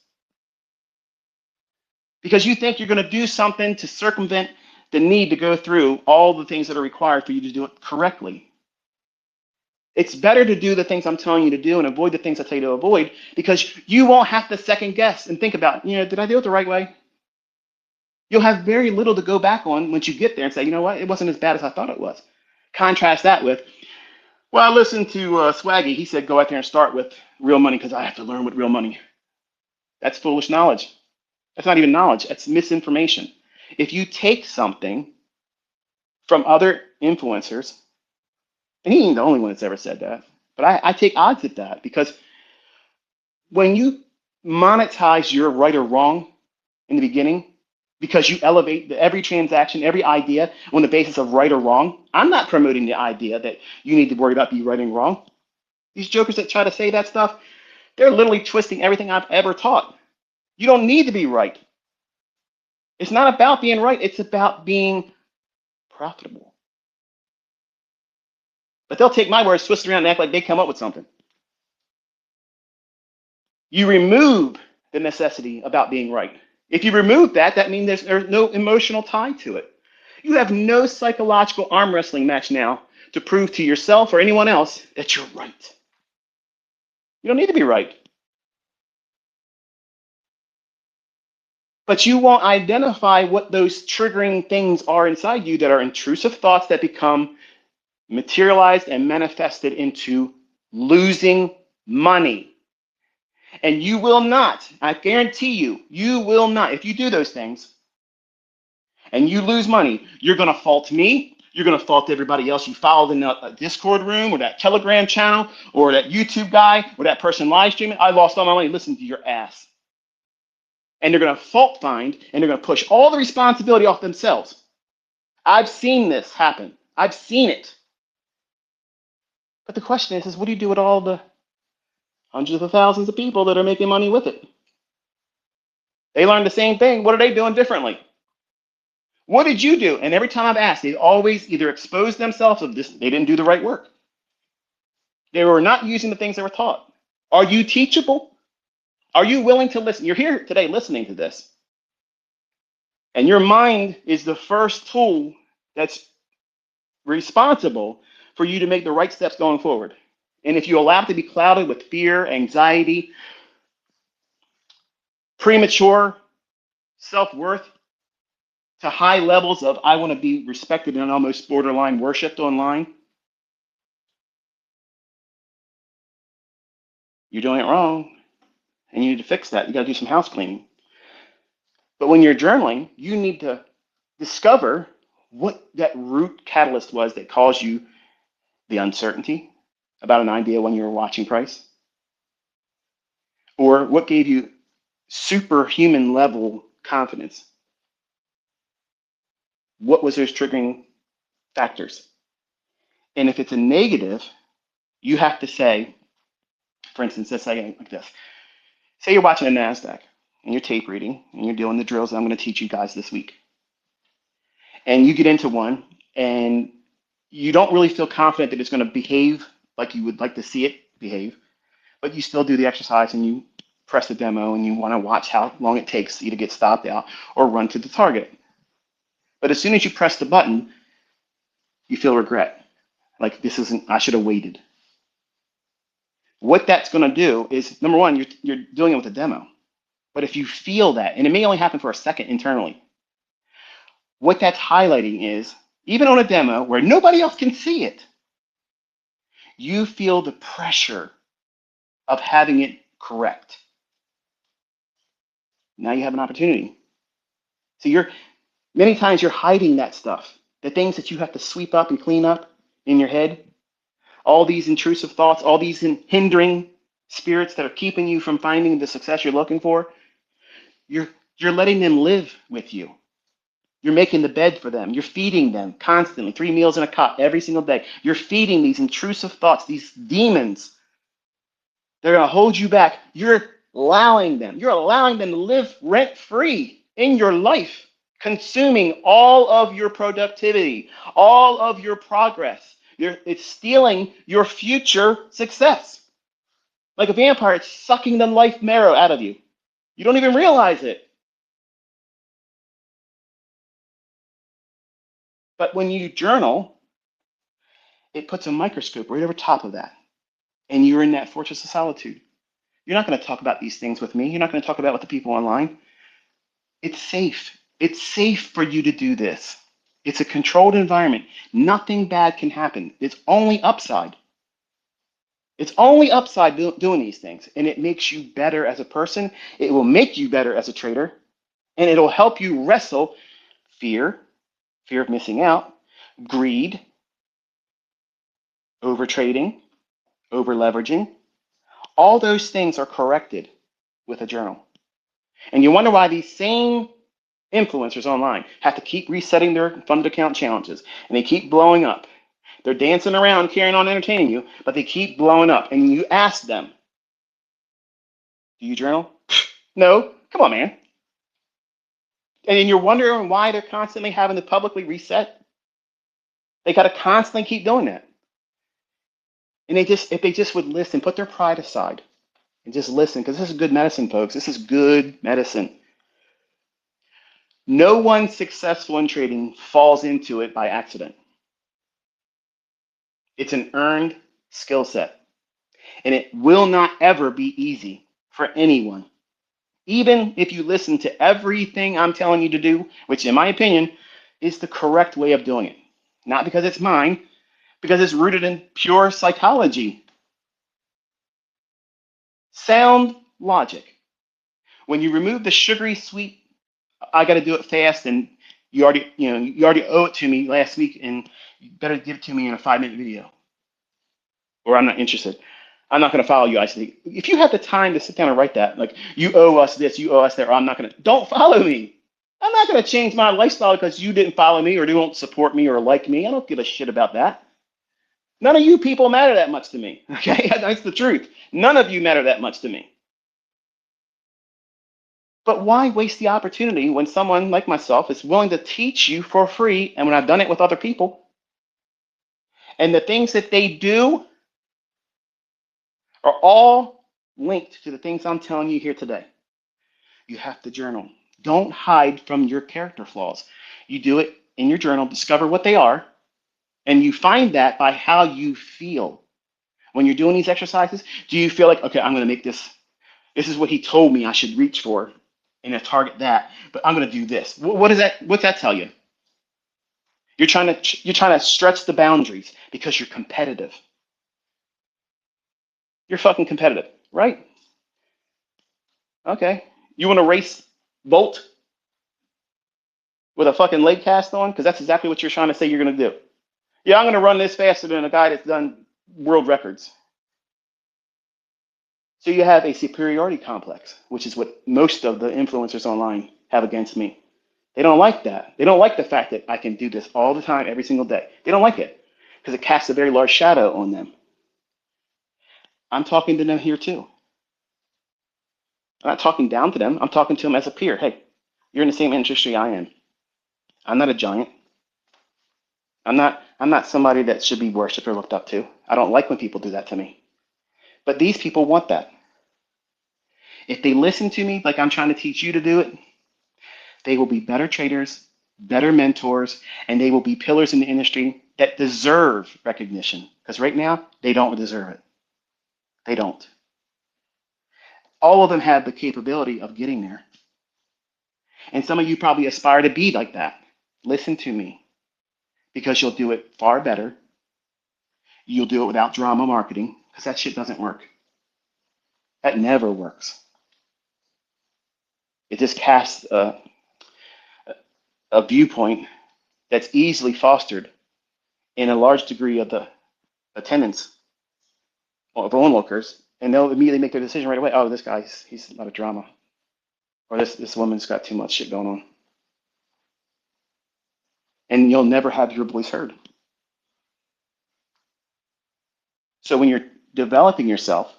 S1: Because you think you're going to do something to circumvent the need to go through all the things that are required for you to do it correctly. It's better to do the things I'm telling you to do and avoid the things I tell you to avoid because you won't have to second guess and think about, did I do it the right way? You'll have very little to go back on once you get there and say, you know what, it wasn't as bad as I thought it was. Contrast that with, well, I listened to Swaggy. He said, go out there and start with real money because I have to learn with real money. That's foolish knowledge. That's not even knowledge. That's misinformation. If you take something from other influencers, and he ain't the only one that's ever said that, but I take odds at that because when you monetize your right or wrong in the beginning, because you elevate every transaction, every idea on the basis of right or wrong, I'm not promoting the idea that you need to worry about being right and wrong. These jokers that try to say that stuff, they're literally twisting everything I've ever taught. You don't need to be right. It's not about being right. It's about being profitable. But they'll take my words, twist it around, and act like they come up with something. You remove the necessity about being right. If you remove that, that means there's no emotional tie to it. You have no psychological arm wrestling match now to prove to yourself or anyone else that you're right. You don't need to be right. But you won't identify what those triggering things are inside you that are intrusive thoughts that become materialized and manifested into losing money. And you will not, I guarantee you, you will not, if you do those things and you lose money, you're going to fault me. You're going to fault everybody else you followed in a Discord room or that Telegram channel or that YouTube guy or that person live streaming. I lost all my money. Listen to your ass. And they're going to fault find and they're going to push all the responsibility off themselves. I've seen this happen. I've seen it. But the question is what do you do with all the hundreds of thousands of people that are making money with it? They learned the same thing. What are they doing differently? What did you do? And every time I've asked, they always either expose themselves of this, they didn't do the right work. They were not using the things they were taught. Are you teachable? Are you willing to listen? You're here today listening to this. And your mind is the first tool that's responsible for you to make the right steps going forward. And if you allow it to be clouded with fear, anxiety, premature self-worth to high levels of I want to be respected and almost borderline worshipped online, you're doing it wrong. And you need to fix that. You got to do some house cleaning. But when you're journaling, you need to discover what that root catalyst was that caused you the uncertainty about an idea when you were watching price, or what gave you superhuman level confidence. What was those triggering factors? And if it's a negative, you have to say, for instance, let's say like this. Say you're watching a NASDAQ and you're tape reading and you're doing the drills that I'm going to teach you guys this week. And you get into one and you don't really feel confident that it's going to behave like you would like to see it behave, but you still do the exercise and you press the demo and you want to watch how long it takes you to get stopped out or run to the target. But as soon as you press the button, you feel regret. Like this isn't, I should have waited. What that's going to do is number one, you're doing it with a demo. But if you feel that, and it may only happen for a second internally, what that's highlighting is even on a demo where nobody else can see it, you feel the pressure of having it correct. Now you have an opportunity. So many times you're hiding that stuff, the things that you have to sweep up and clean up in your head, all these intrusive thoughts, all these hindering spirits that are keeping you from finding the success you're looking for. You're you're letting them live with you. You're making the bed for them. You're feeding them constantly, 3 meals in a cot every single day. You're feeding these intrusive thoughts, these demons. They're going to hold you back. You're allowing them. You're allowing them to live rent free in your life, consuming all of your productivity, all of your progress. It's stealing your future success. Like a vampire, it's sucking the life marrow out of you. You don't even realize it. But when you journal, it puts a microscope right over top of that. And you're in that fortress of solitude. You're not going to talk about these things with me. You're not going to talk about it with the people online. It's safe. It's safe for you to do this. It's a controlled environment. Nothing bad can happen. It's only upside. It's only upside doing these things. And it makes you better as a person. It will make you better as a trader. And it'll help you wrestle fear, fear of missing out, greed, over trading, over leveraging. All those things are corrected with a journal. And you wonder why these same influencers online have to keep resetting their funded account challenges and they keep blowing up. They're dancing around, carrying on entertaining you, but they keep blowing up. And you ask them, do you journal? No. Come on, man. And then you're wondering why they're constantly having to publicly reset. They got to constantly keep doing that. And if they just would listen, put their pride aside and just listen, because this is good medicine, folks. This is good medicine. No one successful in trading falls into it by accident. It's an earned skill set, and it will not ever be easy for anyone. Even if you listen to everything I'm telling you to do, which in my opinion is the correct way of doing it. Not because it's mine, because it's rooted in pure psychology. Sound logic. When you remove the sugary sweet, I got to do it fast, and you already owe it to me last week, and you better give it to me in a 5-minute video, or I'm not interested. I'm not going to follow you, ICT. If you have the time to sit down and write that, like you owe us this, you owe us that, or I'm not going to, don't follow me. I'm not going to change my lifestyle because you didn't follow me or don't support me or like me. I don't give a shit about that. None of you people matter that much to me. Okay, that's the truth. None of you matter that much to me. But why waste the opportunity when someone like myself is willing to teach you for free, and when I've done it with other people, and the things that they do are all linked to the things I'm telling you here today. You have to journal. Don't hide from your character flaws. You do it in your journal, discover what they are, and you find that by how you feel. When you're doing these exercises, do you feel like, okay, I'm going to make this is what he told me I should reach for and target that, but I'm going to do this. What's that tell you? You're trying to stretch the boundaries because you're competitive. You're fucking competitive, right? Okay. You want to race Bolt with a fucking leg cast on? Because that's exactly what you're trying to say you're going to do. Yeah, I'm going to run this faster than a guy that's done world records. So you have a superiority complex, which is what most of the influencers online have against me. They don't like that. They don't like the fact that I can do this all the time, every single day. They don't like it because it casts a very large shadow on them. I'm talking to them here too. I'm not talking down to them. I'm talking to them as a peer. Hey, you're in the same industry I am. I'm not a giant. I'm not somebody that should be worshipped or looked up to. I don't like when people do that to me. But these people want that. If they listen to me like I'm trying to teach you to do it, they will be better traders, better mentors, and they will be pillars in the industry that deserve recognition. Because right now, they don't deserve it. They don't. All of them have the capability of getting there. And some of you probably aspire to be like that. Listen to me because you'll do it far better. You'll do it without drama marketing because that shit doesn't work. That never works. It just casts a viewpoint that's easily fostered in a large degree of the attendance of onlookers, and they'll immediately make their decision right away. Oh, this guy, he's a lot of drama, or this woman's got too much shit going on, and you'll never have your voice heard. So when you're developing yourself,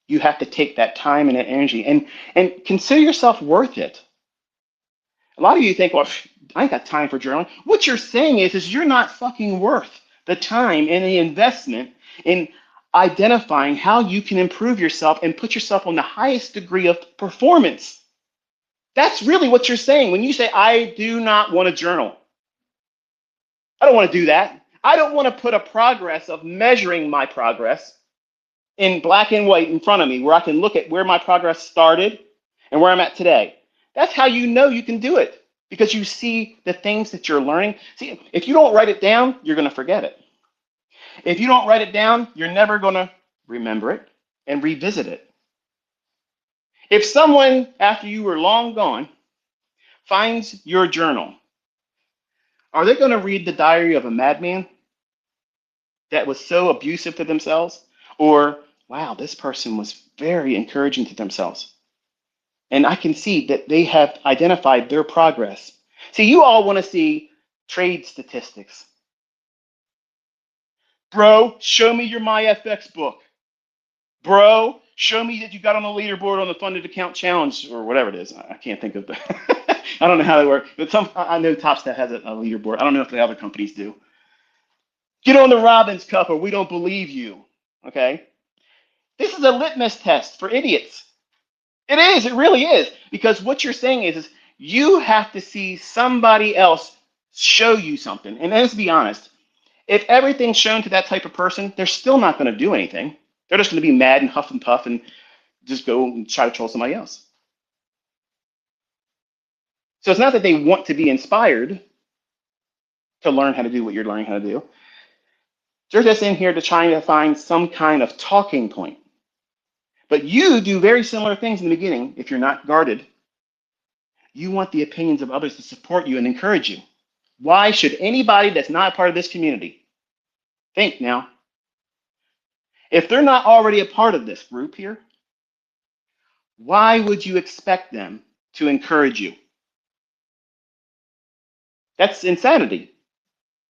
S1: you have to take that time and that energy and consider yourself worth it. A lot of you think, well, I ain't got time for journaling. What you're saying is you're not fucking worth the time and the investment in identifying how you can improve yourself and put yourself on the highest degree of performance. That's really what you're saying when you say, I do not want to journal. I don't want to do that. I don't want to put a progress of measuring my progress in black and white in front of me where I can look at where my progress started and where I'm at today. That's how you know you can do it because you see the things that you're learning. See, if you don't write it down, you're going to forget it. If you don't write it down, you're never going to remember it and revisit it. If someone, after you were long gone, finds your journal, are they going to read the diary of a madman that was so abusive to themselves? Or, wow, this person was very encouraging to themselves. And I can see that they have identified their progress. See, you all want to see trade statistics. Bro, show me your MyFX book. Bro, show me that you got on the leaderboard on the funded account challenge or whatever it is. I can't think of it. I don't know how they work, but I know TopStat has a leaderboard. I don't know if the other companies do. Get on the Robbins Cup or we don't believe you. Okay? This is a litmus test for idiots. It is. It really is. Because what you're saying is you have to see somebody else show you something. And let's be honest. If everything's shown to that type of person, they're still not going to do anything. They're just going to be mad and huff and puff and just go and try to troll somebody else. So it's not that they want to be inspired to learn how to do what you're learning how to do. They're just in here to try to find some kind of talking point. But you do very similar things in the beginning if you're not guarded. You want the opinions of others to support you and encourage you. Why should anybody that's not a part of this community think now? If they're not already a part of this group here, why would you expect them to encourage you? That's insanity.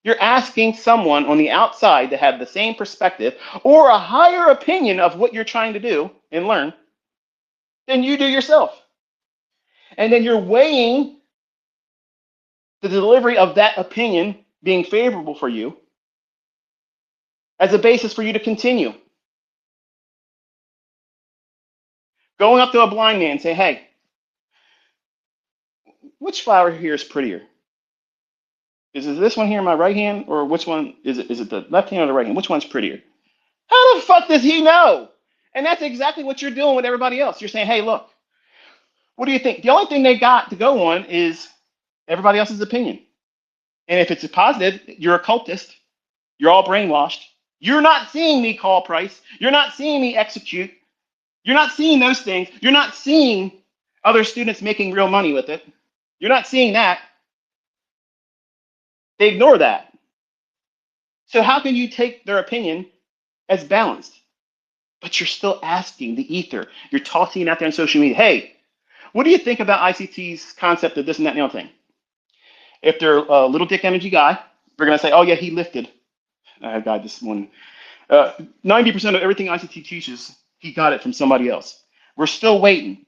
S1: You're asking someone on the outside to have the same perspective or a higher opinion of what you're trying to do and learn than you do yourself. And then you're weighing the delivery of that opinion being favorable for you as a basis for you to continue. Going up to a blind man and say, hey, which flower here is prettier? Is it this one here in my right hand, or which one is it? Is it the left hand or the right hand? Which one's prettier? How the fuck does he know? And that's exactly what you're doing with everybody else. You're saying, hey, look, what do you think? The only thing they got to go on is everybody else's opinion. And if it's a positive, you're a cultist. You're all brainwashed. You're not seeing me call price. You're not seeing me execute. You're not seeing those things. You're not seeing other students making real money with it. You're not seeing that. They ignore that. So how can you take their opinion as balanced? But you're still asking the ether. You're tossing it out there on social media. Hey, what do you think about ICT's concept of this and that and the other thing? If they're a little dick energy guy, they're going to say, oh, yeah, he lifted. I had a guy this morning. 90% of everything ICT teaches, he got it from somebody else. We're still waiting.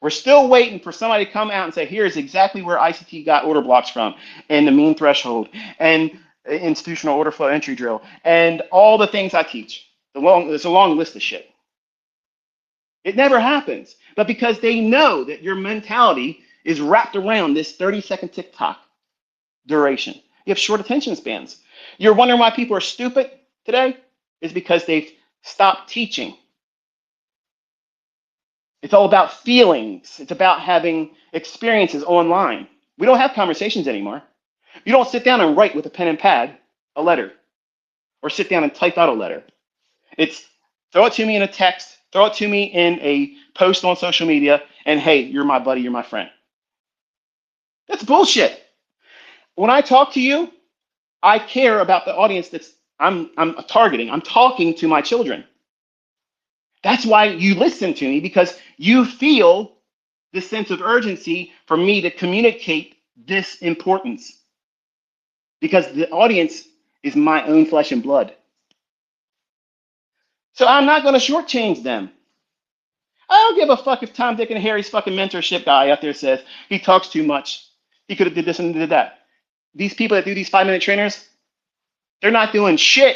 S1: We're still waiting for somebody to come out and say, here's exactly where ICT got order blocks from, and the mean threshold, and institutional order flow entry drill, and all the things I teach. There's a long list of shit. It never happens. But because they know that your mentality is wrapped around this 30-second TikTok duration, you have short attention spans. You're wondering why people are stupid today? It's because they've stopped teaching. It's all about feelings. It's about having experiences online. We don't have conversations anymore. You don't sit down and write with a pen and pad a letter or sit down and type out a letter. It's throw it to me in a text, throw it to me in a post on social media, and hey, you're my buddy, you're my friend. That's bullshit. When I talk to you, I care about the audience I'm targeting. I'm talking to my children. That's why you listen to me, because you feel this sense of urgency for me to communicate this importance. Because the audience is my own flesh and blood. So I'm not going to shortchange them. I don't give a fuck if Tom, Dick, and Harry's fucking mentorship guy out there says he talks too much. He could have did this and did that. These people that do these 5-minute trainers, they're not doing shit.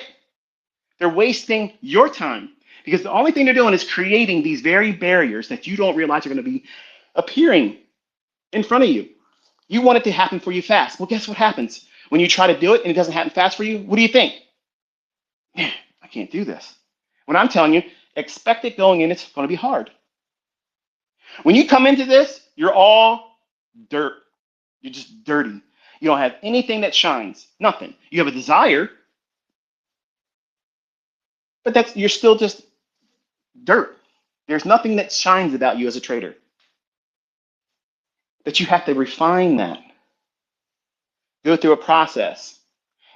S1: They're wasting your time, because the only thing they're doing is creating these very barriers that you don't realize are going to be appearing in front of you. You want it to happen for you fast. Well, guess what happens? When you try to do it and it doesn't happen fast for you, what do you think? Man, I can't do this. When I'm telling you, expect it going in, it's going to be hard. When you come into this, you're all dirt. You're just dirty. You don't have anything that shines, nothing. You have a desire, but you're still just dirt. There's nothing that shines about you as a trader. But you have to refine that, go through a process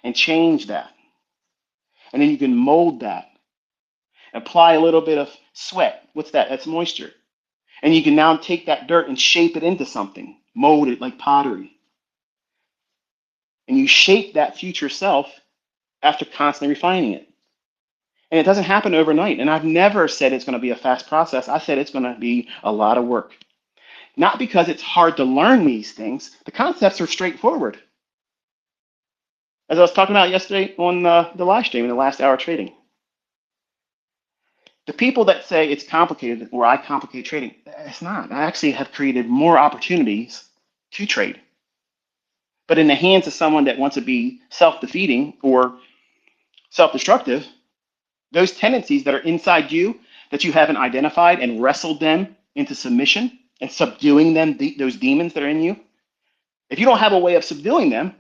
S1: and change that. And then you can mold that, apply a little bit of sweat. What's that? That's moisture. And you can now take that dirt and shape it into something, mold it like pottery. And you shape that future self after constantly refining it. And it doesn't happen overnight. And I've never said it's going to be a fast process. I said it's going to be a lot of work. Not because it's hard to learn these things. The concepts are straightforward. As I was talking about yesterday on the live stream in the last hour of trading. The people that say it's complicated or I complicate trading, it's not. I actually have created more opportunities to trade. But in the hands of someone that wants to be self-defeating or self-destructive, those tendencies that are inside you that you haven't identified and wrestled them into submission and subduing them, those demons that are in you, if you don't have a way of subduing them,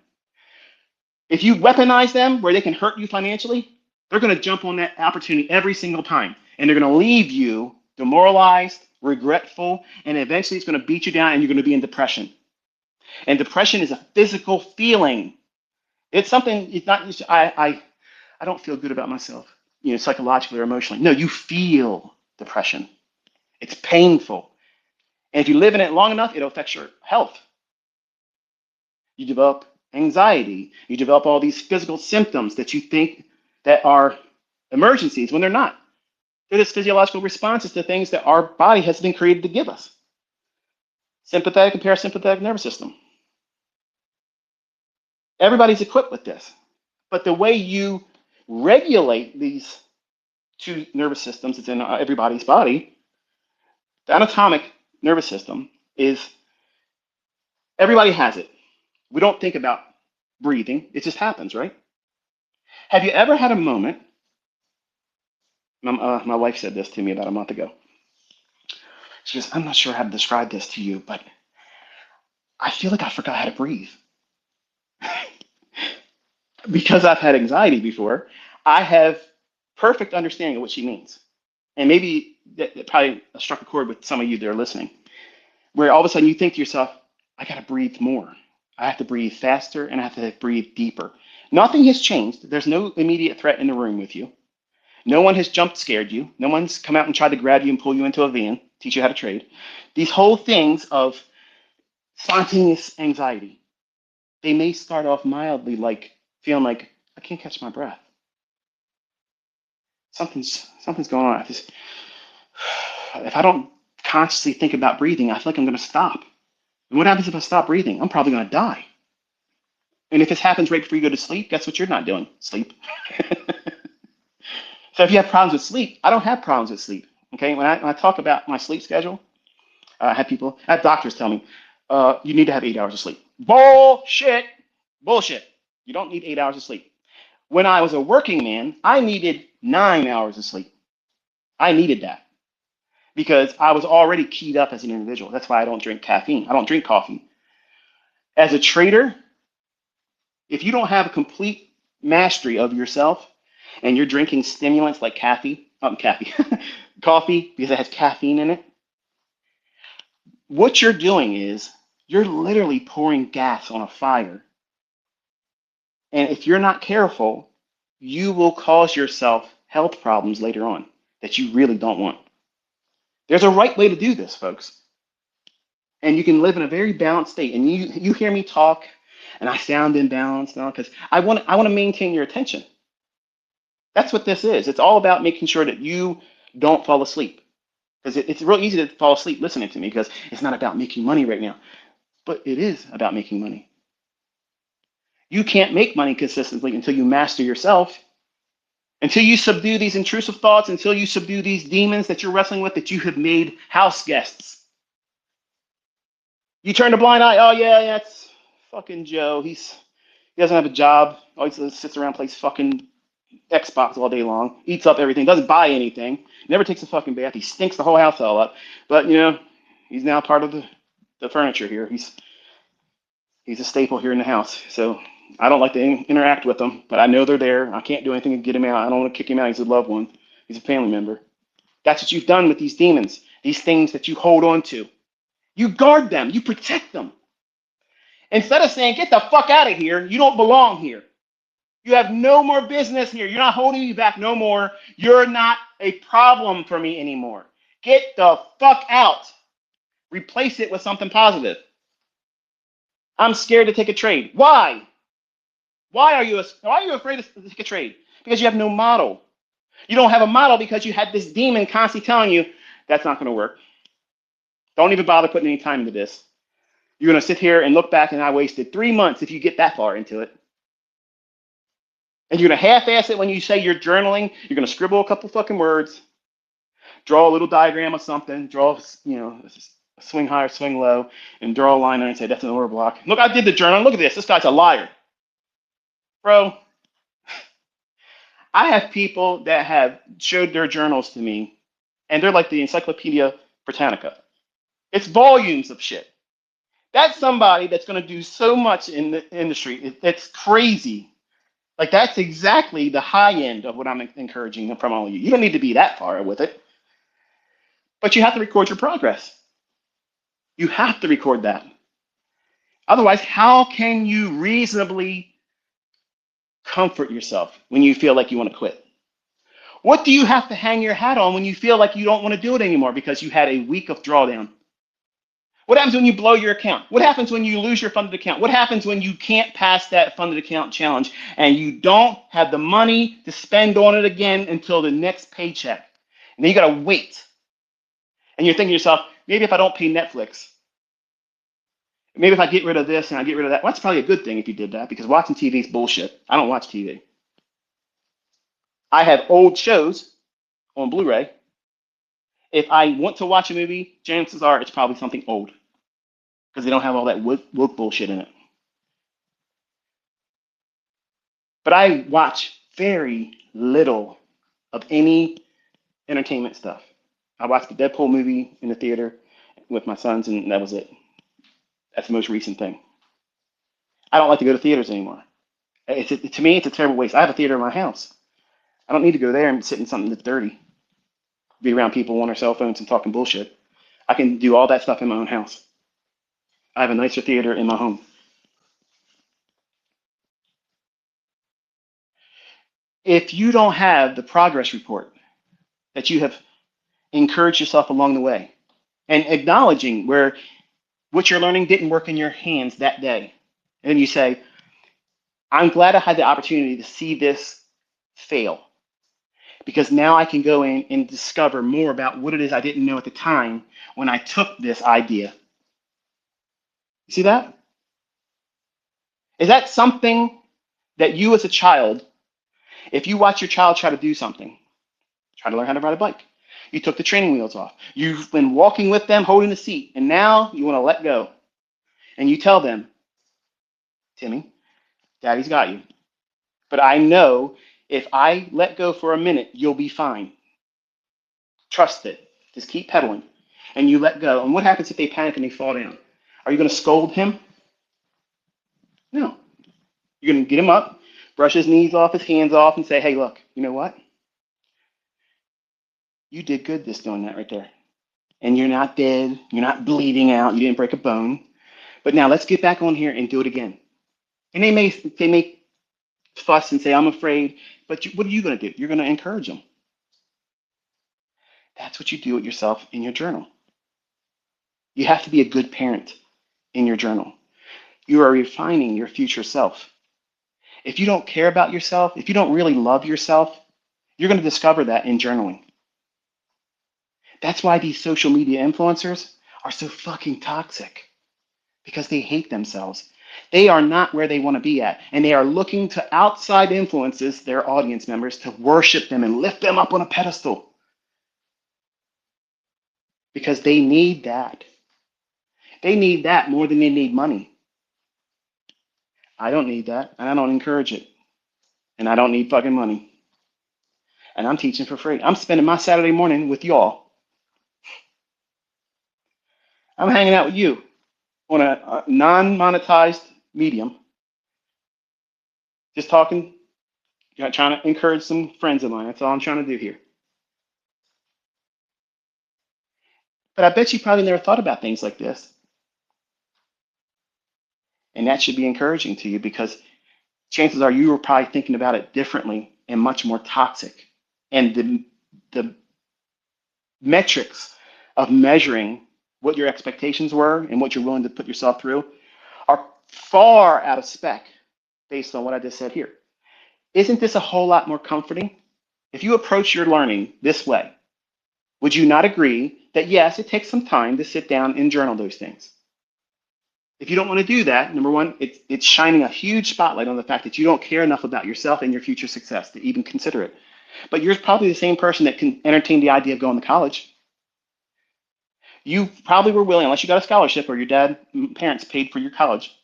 S1: if you weaponize them where they can hurt you financially, they're going to jump on that opportunity every single time. And they're going to leave you demoralized, regretful, and eventually it's going to beat you down and you're going to be in depression. And depression is a physical feeling. It's something, it's not just, I don't feel good about myself, psychologically or emotionally. No, you feel depression. It's painful. And if you live in it long enough, it'll affect your health. You develop anxiety. You develop all these physical symptoms that you think that are emergencies when they're not. They're just physiological responses to things that our body has been created to give us. Sympathetic and parasympathetic nervous system. Everybody's equipped with this. But the way you regulate these two nervous systems, it's in everybody's body, the anatomic nervous system is, everybody has it. We don't think about breathing. It just happens, right? Have you ever had a moment, my wife said this to me about a month ago. She goes, I'm not sure how to describe this to you, but I feel like I forgot how to breathe. Because I've had anxiety before, I have perfect understanding of what she means. And maybe that probably struck a chord with some of you that are listening, where all of a sudden you think to yourself, I got to breathe more. I have to breathe faster and I have to breathe deeper. Nothing has changed. There's no immediate threat in the room with you. No one has jump scared you. No one's come out and tried to grab you and pull you into a van, teach you how to trade. These whole things of spontaneous anxiety, they may start off mildly like feeling like I can't catch my breath. Something's going on. If I don't consciously think about breathing, I feel like I'm going to stop. And what happens if I stop breathing? I'm probably going to die. And if this happens right before you go to sleep, guess what you're not doing? Sleep. So if you have problems with sleep, I don't have problems with sleep. Okay, when I talk about my sleep schedule, I have doctors tell me, you need to have 8 hours of sleep. Bullshit. Bullshit. You don't need 8 hours of sleep. When I was a working man, I needed 9 hours of sleep. I needed that because I was already keyed up as an individual. That's why I don't drink caffeine. I don't drink coffee. As a trader, if you don't have a complete mastery of yourself and you're drinking stimulants like coffee because it has caffeine in it, what you're doing is you're literally pouring gas on a fire. And if you're not careful, you will cause yourself health problems later on that you really don't want. There's a right way to do this, folks. And you can live in a very balanced state. And you hear me talk and I sound imbalanced now because I want to maintain your attention. That's what this is. It's all about making sure that you don't fall asleep. Because it's real easy to fall asleep listening to me because it's not about making money right now. But it is about making money. You can't make money consistently until you master yourself, until you subdue these intrusive thoughts, until you subdue these demons that you're wrestling with that you have made house guests. You turn a blind eye. Oh, yeah, it's fucking Joe. He doesn't have a job. Always sits around, plays fucking Xbox all day long, eats up everything, doesn't buy anything, never takes a fucking bath. He stinks the whole house all up. But, he's now part of the furniture here. He's a staple here in the house. So I don't like to interact with them, but I know they're there. I can't do anything to get him out. I don't want to kick him out. He's a loved one. He's a family member. That's what you've done with these demons, these things that you hold on to. You guard them. You protect them. Instead of saying, get the fuck out of here, you don't belong here. You have no more business here. You're not holding me back no more. You're not a problem for me anymore. Get the fuck out. Replace it with something positive. I'm scared to take a trade. Why? Why are you afraid to take a trade? Because you have no model. You don't have a model because you had this demon constantly telling you that's not going to work. Don't even bother putting any time into this. You're going to sit here and look back and I wasted 3 months if you get that far into it. And you're going to half-ass it when you say you're journaling. You're going to scribble a couple fucking words, draw a little diagram of something, draw, a swing high or swing low, and draw a line there and say that's an order block. Look, I did the journal. Look at this. This guy's a liar. Bro, I have people that have showed their journals to me, and they're like the Encyclopedia Britannica. It's volumes of shit. That's somebody that's going to do so much in the industry. It's crazy. Like, that's exactly the high end of what I'm encouraging from all of you. You don't need to be that far with it, but you have to record your progress. You have to record that. Otherwise, how can you reasonably comfort yourself when you feel like you want to quit? What do you have to hang your hat on when you feel like you don't want to do it anymore because you had a week of drawdown? What happens when you blow your account? What happens when you lose your funded account? What happens when you can't pass that funded account challenge and you don't have the money to spend on it again until the next paycheck? And then you got to wait. And you're thinking to yourself, maybe if I don't pay Netflix, maybe if I get rid of this and I get rid of that. Well, that's probably a good thing if you did that because watching TV is bullshit. I don't watch TV. I have old shows on Blu-ray. If I want to watch a movie, chances are it's probably something old because they don't have all that woke bullshit in it. But I watch very little of any entertainment stuff. I watched the Deadpool movie in the theater with my sons, and that was it. That's the most recent thing. I don't like to go to theaters anymore. To me, it's a terrible waste. I have a theater in my house. I don't need to go there and sit in something that's dirty, be around people on their cell phones and talking bullshit. I can do all that stuff in my own house. I have a nicer theater in my home. If you don't have the progress report that you have encouraged yourself along the way and acknowledging where what you're learning didn't work in your hands that day, and you say, I'm glad I had the opportunity to see this fail. because now I can go in and discover more about what it is I didn't know at the time when I took this idea. You see that? Is that something that you as a child, if you watch your child try to do something, try to learn how to ride a bike, you took the training wheels off, you've been walking with them, holding the seat, and now you want to let go. And you tell them, Timmy, Daddy's got you. But I know if I let go for a minute, you'll be fine. Trust it. Just keep pedaling. And you let go. And what happens if they panic and they fall down? Are you going to scold him? No. You're going to get him up, brush his knees off, his hands off, and say, hey, look, you know what? You did good this doing that right there. And you're not dead. You're not bleeding out. You didn't break a bone. But now let's get back on here and do it again. And they may fuss and say, I'm afraid. But what are you going to do? You're going to encourage them. That's what you do with yourself in your journal. You have to be a good parent in your journal. You are refining your future self. If you don't care about yourself, if you don't really love yourself, you're going to discover that in journaling. That's why these social media influencers are so fucking toxic, because they hate themselves. They are not where they want to be at, and they are looking to outside influences, their audience members, to worship them and lift them up on a pedestal because they need that. They need that more than they need money. I don't need that, and I don't encourage it, and I don't need fucking money. And I'm teaching for free. I'm spending my Saturday morning with y'all. I'm hanging out with you on a non-monetized medium, just talking, trying to encourage some friends of mine. That's all I'm trying to do here. But I bet you probably never thought about things like this. And that should be encouraging to you, because chances are you were probably thinking about it differently and much more toxic. And the metrics of measuring what your expectations were and what you're willing to put yourself through are far out of spec based on what I just said here. Isn't this a whole lot more comforting? If you approach your learning this way, would you not agree that yes, it takes some time to sit down and journal those things? If you don't want to do that, number one, it's shining a huge spotlight on the fact that you don't care enough about yourself and your future success to even consider it. But you're probably the same person that can entertain the idea of going to college. You probably were willing, unless you got a scholarship or your parents paid for your college,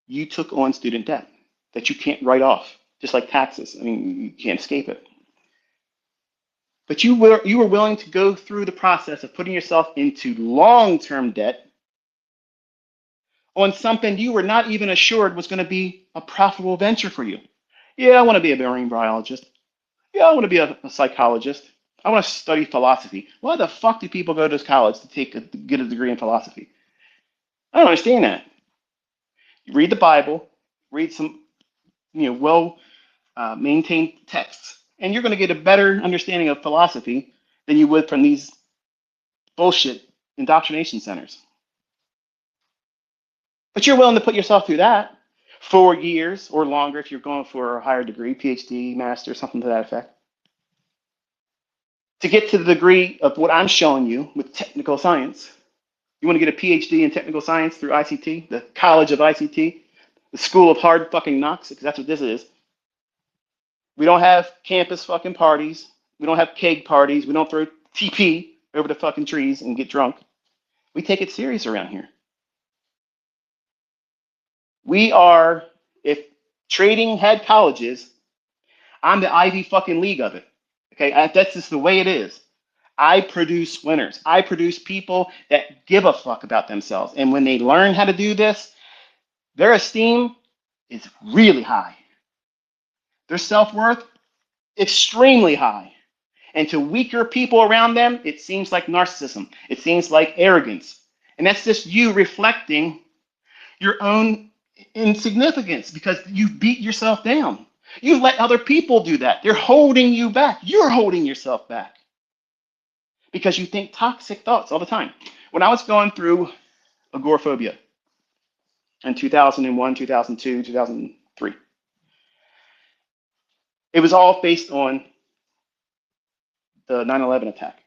S1: you took on student debt that you can't write off, just like taxes. I mean, you can't escape it. But you were willing to go through the process of putting yourself into long-term debt on something you were not even assured was going to be a profitable venture for you. Yeah, I want to be a marine biologist. Yeah, I want to be a psychologist. I want to study philosophy. Why the fuck do people go to college to get a degree in philosophy? I don't understand that. You read the Bible, read some well maintained texts, and you're going to get a better understanding of philosophy than you would from these bullshit indoctrination centers. But you're willing to put yourself through that 4 years or longer if you're going for a higher degree, PhD, master, something to that effect, to get to the degree of what I'm showing you with technical science. You want to get a PhD in technical science through ICT, the College of ICT, the School of Hard Fucking Knocks, because that's what this is. We don't have campus fucking parties. We don't have keg parties. We don't throw TP over the fucking trees and get drunk. We take it serious around here. We are, if trading had colleges, I'm the Ivy fucking League of it. Okay, that's just the way it is. I produce winners. I produce people that give a fuck about themselves. And when they learn how to do this, their esteem is really high. Their self-worth, extremely high. And to weaker people around them, it seems like narcissism. It seems like arrogance. And that's just you reflecting your own insignificance because you beat yourself down. You let other people do that. They're holding you back. You're holding yourself back because you think toxic thoughts all the time. When I was going through agoraphobia in 2001, 2002, 2003, It was all based on the 9/11 attack.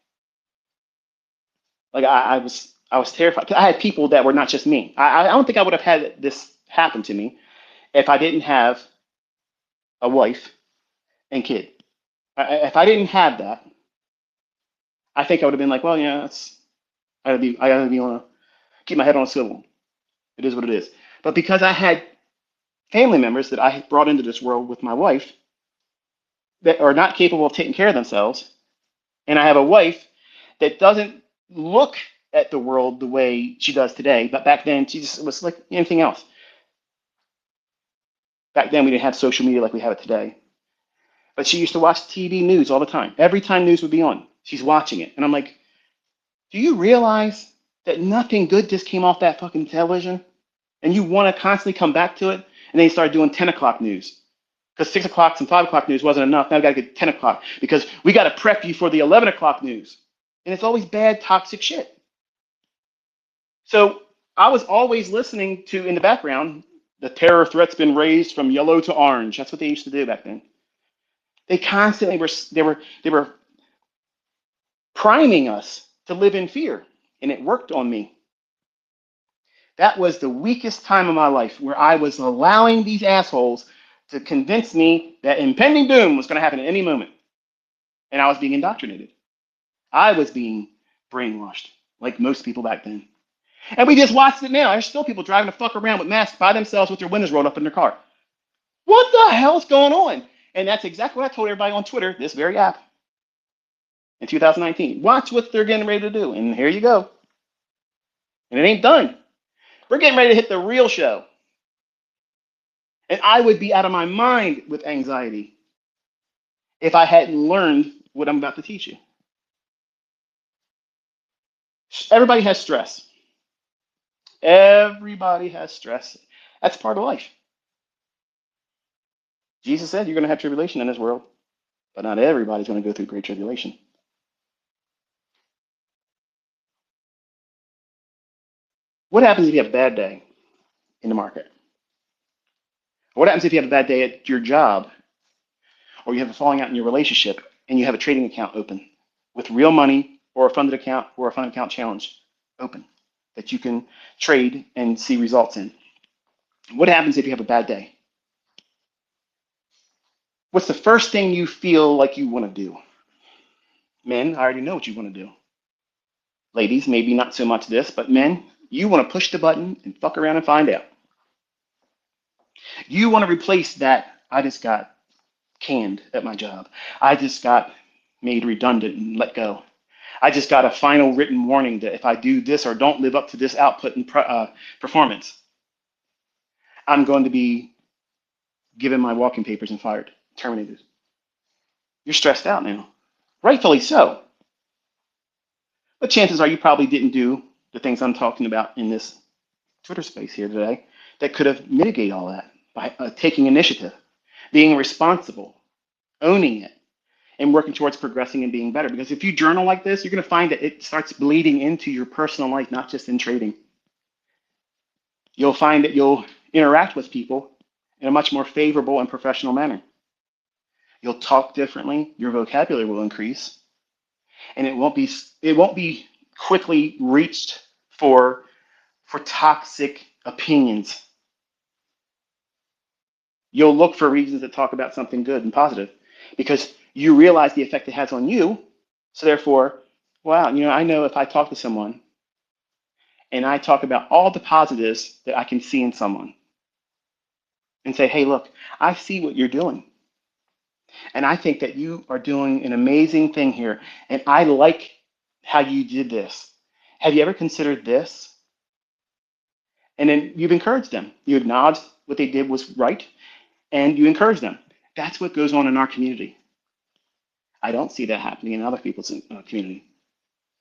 S1: Like I was terrified. I had people that were not just me. I don't think I would have had this happen to me if I didn't have a wife and kid. If I didn't have that, I think I would have been like, well, yeah, I gotta be on a, keep my head on a swivel. It is what it is. But because I had family members that I brought into this world with my wife that are not capable of taking care of themselves, and I have a wife that doesn't look at the world the way she does today, but back then she just was like anything else. Back then we didn't have social media like we have it today. But she used to watch TV news all the time. Every time news would be on, she's watching it. And I'm like, do you realize that nothing good just came off that fucking television? And you want to constantly come back to it? And then you start doing 10 o'clock news. Because 6 o'clock and 5 o'clock news wasn't enough. Now we got to get 10 o'clock because we got to prep you for the 11 o'clock news. And it's always bad, toxic shit. So I was always listening to, in the background, the terror threat's been raised from yellow to orange. That's what they used to do back then. They constantly were priming us to live in fear, and it worked on me. That was the weakest time of my life where I was allowing these assholes to convince me that impending doom was going to happen at any moment, and I was being indoctrinated. I was being brainwashed, like most people back then. And we just watched it now. There's still people driving the fuck around with masks by themselves with their windows rolled up in their car. What the hell's going on? And that's exactly what I told everybody on Twitter, this very app, in 2019. Watch what they're getting ready to do. And here you go. And it ain't done. We're getting ready to hit the real show. And I would be out of my mind with anxiety if I hadn't learned what I'm about to teach you. Everybody has stress. Everybody has stress. That's part of life. Jesus said you're going to have tribulation in this world, but not everybody's going to go through great tribulation. What happens if you have a bad day in the market? What happens if you have a bad day at your job, or you have a falling out in your relationship and you have a trading account open with real money or a funded account or a fund account challenge open that you can trade and see results in? What happens if you have a bad day? What's the first thing you feel like you want to do? Men, I already know what you want to do. Ladies, maybe not so much this, but men, you want to push the button and fuck around and find out. You want to replace that, I just got canned at my job. I just got made redundant and let go. I just got a final written warning that if I do this or don't live up to this output and performance, I'm going to be given my walking papers and fired, terminated. You're stressed out now, rightfully so. But chances are you probably didn't do the things I'm talking about in this Twitter space here today that could have mitigated all that by taking initiative, being responsible, owning it, and working towards progressing and being better. Because if you journal like this, you're going to find that it starts bleeding into your personal life, not just in trading. You'll find that you'll interact with people in a much more favorable and professional manner. You'll talk differently, your vocabulary will increase, and it won't be quickly reached for toxic opinions. You'll look for reasons to talk about something good and positive because you realize the effect it has on you. So therefore, wow, I know if I talk to someone and I talk about all the positives that I can see in someone and say, hey, look, I see what you're doing. And I think that you are doing an amazing thing here. And I like how you did this. Have you ever considered this? And then you've encouraged them. You acknowledged what they did was right, and you encourage them. That's what goes on in our community. I don't see that happening in other people's community.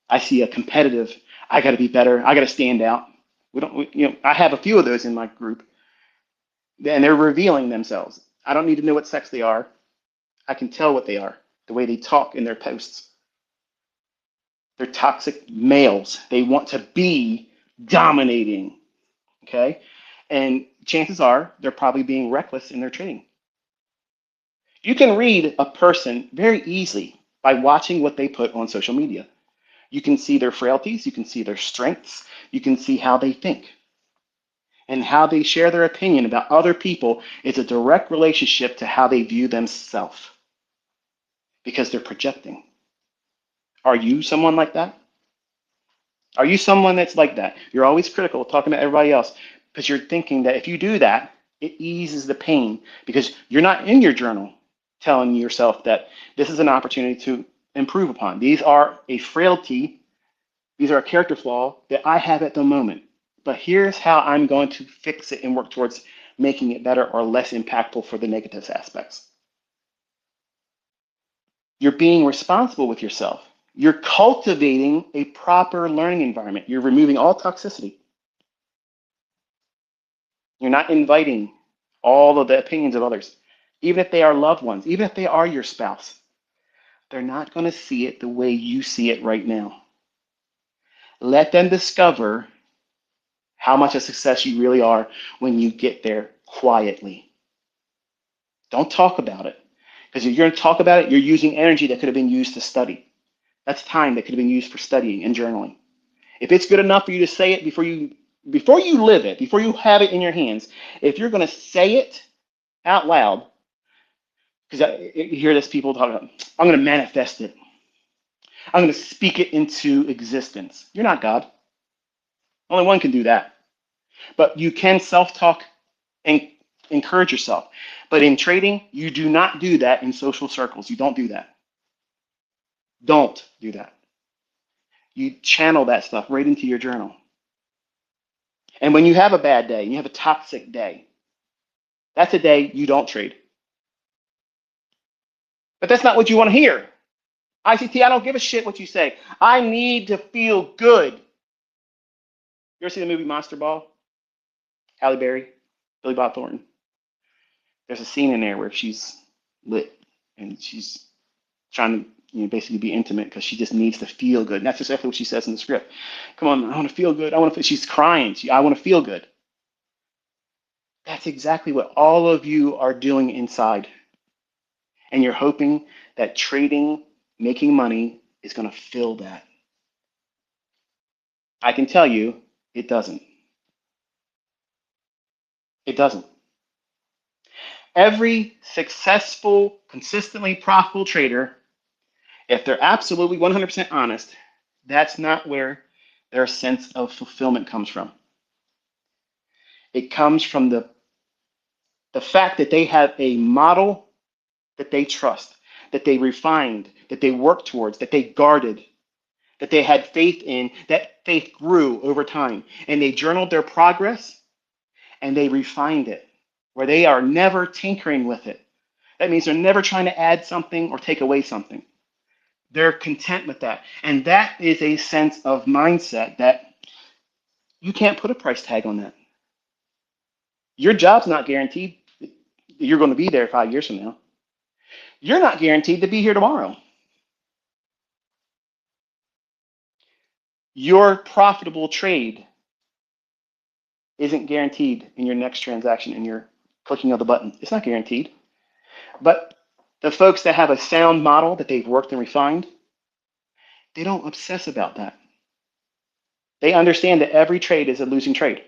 S1: I see a competitive, I got to be better, I got to stand out. I have a few of those in my group, and they're revealing themselves. I don't need to know what sex they are. I can tell what they are, the way they talk in their posts. They're toxic males. They want to be dominating, okay? And chances are they're probably being reckless in their trading. You can read a person very easily by watching what they put on social media. You can see their frailties, you can see their strengths, you can see how they think. And how they share their opinion about other people is a direct relationship to how they view themselves because they're projecting. Are you someone like that? Are you someone that's like that? You're always critical, talking about everybody else, because you're thinking that if you do that, it eases the pain because you're not in your journal telling yourself that this is an opportunity to improve upon. These are a frailty, these are a character flaw that I have at the moment. But here's how I'm going to fix it and work towards making it better or less impactful for the negative aspects. You're being responsible with yourself. You're cultivating a proper learning environment. You're removing all toxicity. You're not inviting all of the opinions of others, even if they are loved ones, even if they are your spouse. They're not going to see it the way you see it right now. Let them discover how much a success you really are when you get there quietly. Don't talk about it. Because if you're going to talk about it, you're using energy that could have been used to study. That's time that could have been used for studying and journaling. If it's good enough for you to say it before you live it, before you have it in your hands, if you're going to say it out loud, because you hear this people talking about, I'm going to manifest it. I'm going to speak it into existence. You're not God. Only one can do that. But you can self-talk and encourage yourself. But in trading, you do not do that in social circles. You don't do that. Don't do that. You channel that stuff right into your journal. And when you have a bad day, you have a toxic day, that's a day you don't trade. But that's not what you want to hear. ICT, I don't give a shit what you say. I need to feel good. You ever see the movie Monster Ball? Halle Berry, Billy Bob Thornton. There's a scene in there where she's lit and she's trying to basically be intimate because she just needs to feel good. And that's exactly what she says in the script. Come on, I want to feel good. I want to. She's crying. I want to feel good. That's exactly what all of you are doing inside. And you're hoping that trading, making money is going to fill that. I can tell you, it doesn't. It doesn't. Every successful, consistently profitable trader, if they're absolutely 100% honest, that's not where their sense of fulfillment comes from. It comes from the fact that they have a model that they trust, that they refined, that they worked towards, that they guarded, that they had faith in, that faith grew over time. And they journaled their progress and they refined it, where they are never tinkering with it. That means they're never trying to add something or take away something. They're content with that. And that is a sense of mindset that you can't put a price tag on that. Your job's not guaranteed you're going to be there 5 years from now. You're not guaranteed to be here tomorrow. Your profitable trade isn't guaranteed in your next transaction and you're clicking of the button. It's not guaranteed. But the folks that have a sound model that they've worked and refined, they don't obsess about that. They understand that every trade is a losing trade,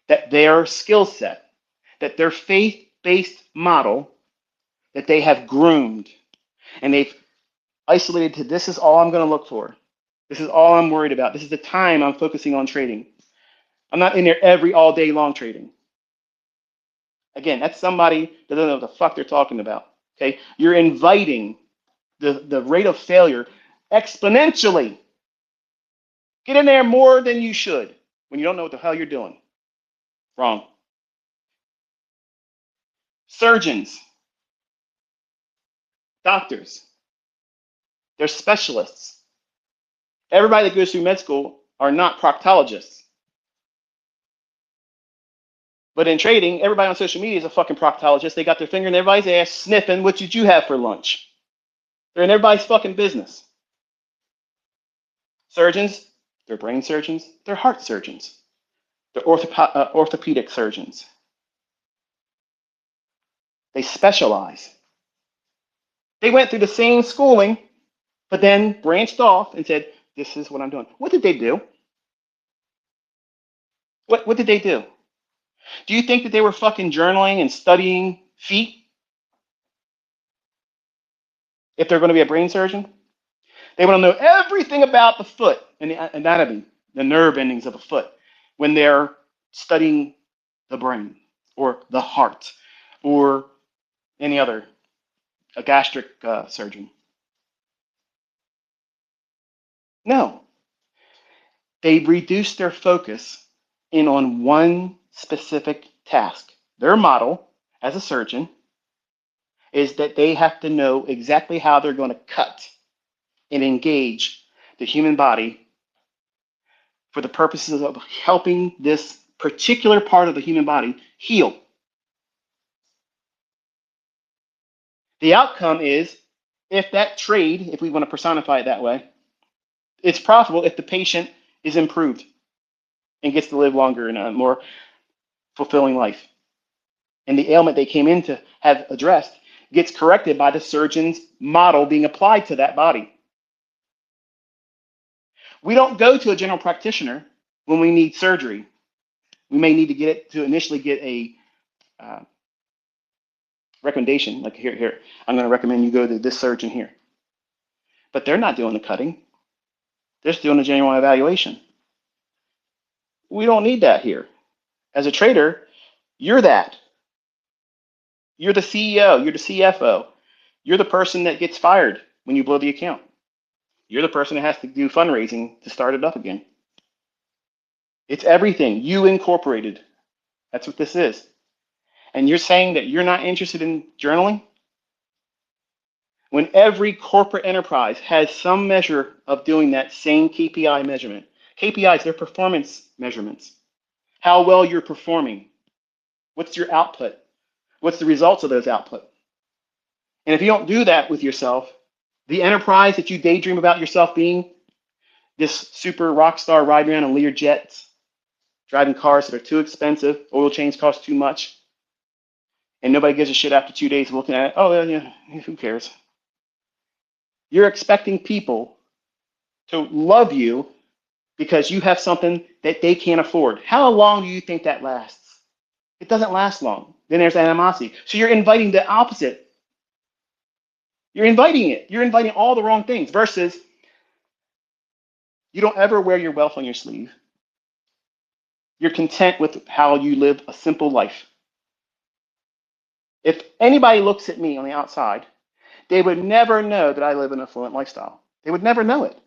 S1: that their skill set, that their faith-based model that they have groomed and they've isolated to this is all I'm going to look for. This is all I'm worried about. This is the time I'm focusing on trading. I'm not in there every all day long trading. Again, that's somebody that doesn't know what the fuck they're talking about. Okay, you're inviting the rate of failure exponentially. Get in there more than you should when you don't know what the hell you're doing. Wrong. Surgeons, doctors, they're specialists. Everybody that goes through med school are not proctologists. But in trading, everybody on social media is a fucking proctologist. They got their finger in everybody's ass sniffing, what did you have for lunch? They're in everybody's fucking business. Surgeons, they're brain surgeons, they're heart surgeons, they're orthopedic surgeons. They specialize. They went through the same schooling, but then branched off and said, this is what I'm doing. What did they do? What did they do? Do you think that they were fucking journaling and studying feet if they're going to be a brain surgeon? They want to know everything about the foot and the anatomy, the nerve endings of a foot when they're studying the brain or the heart or any other, a gastric surgeon. No, they reduced their focus in on one specific task. Their model as a surgeon is that they have to know exactly how they're going to cut and engage the human body for the purposes of helping this particular part of the human body heal. The outcome is, if that trade, if we want to personify it that way, it's profitable if the patient is improved and gets to live longer in a more fulfilling life. And the ailment they came in to have addressed gets corrected by the surgeon's model being applied to that body. We don't go to a general practitioner when we need surgery. We may need to get it to initially get a recommendation, like here, I'm going to recommend you go to this surgeon here. But they're not doing the cutting. They're just doing a genuine evaluation. We don't need that here. As a trader, you're that. You're the CEO, you're the CFO. You're the person that gets fired when you blow the account. You're the person that has to do fundraising to start it up again. It's everything. You incorporated. That's what this is. And you're saying that you're not interested in journaling? When every corporate enterprise has some measure of doing that same KPI measurement. KPIs, they're performance measurements. How well you're performing. What's your output? What's the results of those output? And if you don't do that with yourself, the enterprise that you daydream about yourself being, this super rock star riding around in Lear jets, driving cars that are too expensive, oil change costs too much, and nobody gives a shit after 2 days of looking at it. Oh, yeah, who cares? You're expecting people to love you because you have something that they can't afford. How long do you think that lasts? It doesn't last long. Then there's animosity. So you're inviting the opposite. You're inviting it. You're inviting all the wrong things versus you don't ever wear your wealth on your sleeve. You're content with how you live a simple life. If anybody looks at me on the outside, they would never know that I live an affluent lifestyle. They would never know it.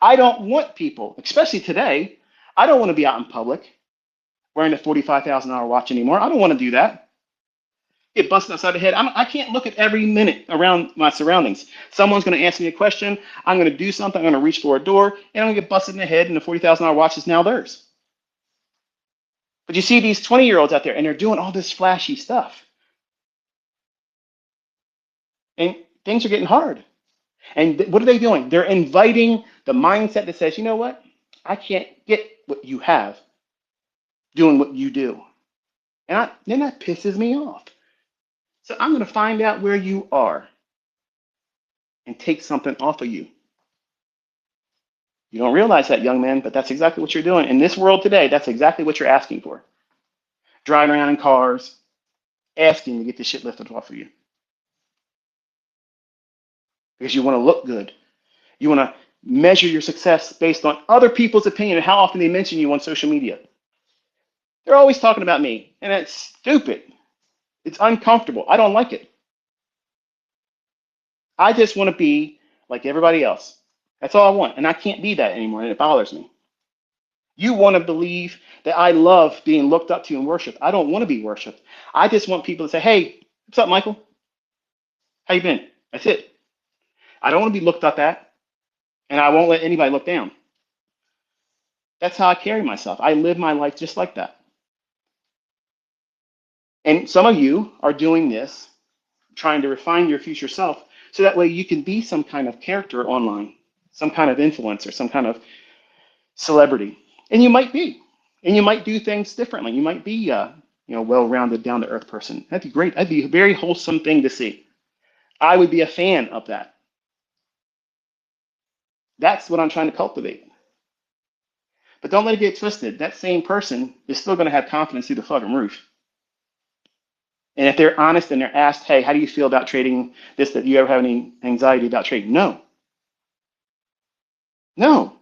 S1: I don't want people, especially today, I don't want to be out in public wearing a $45,000 watch anymore. I don't want to do that. Get busted upside the head. I can't look at every minute around my surroundings. Someone's going to ask me a question. I'm going to do something. I'm going to reach for a door, and I'm going to get busted in the head, and the $40,000 watch is now theirs. But you see these 20-year-olds out there, and they're doing all this flashy stuff. And things are getting hard. And what are they doing? They're inviting the mindset that says, you know what? I can't get what you have doing what you do. And then that pisses me off. So I'm going to find out where you are and take something off of you. You don't realize that, young man, but that's exactly what you're doing. In this world today, that's exactly what you're asking for. Driving around in cars, asking to get this shit lifted off of you. Because you want to look good. You want to measure your success based on other people's opinion and how often they mention you on social media. They're always talking about me, and it's stupid. It's uncomfortable. I don't like it. I just want to be like everybody else. That's all I want, and I can't be that anymore, and it bothers me. You want to believe that I love being looked up to and worshiped. I don't want to be worshiped. I just want people to say, hey, what's up, Michael? How you been? That's it. I don't want to be looked up at, and I won't let anybody look down. That's how I carry myself. I live my life just like that. And some of you are doing this, trying to refine your future self, so that way you can be some kind of character online, some kind of influencer, some kind of celebrity. And you might be. And you might do things differently. You might be a well-rounded, down-to-earth person. That'd be great. That'd be a very wholesome thing to see. I would be a fan of that. That's what I'm trying to cultivate. But don't let it get twisted. That same person is still going to have confidence through the fucking roof. And if they're honest and they're asked, hey, how do you feel about trading this? That you ever have any anxiety about trading? No, no.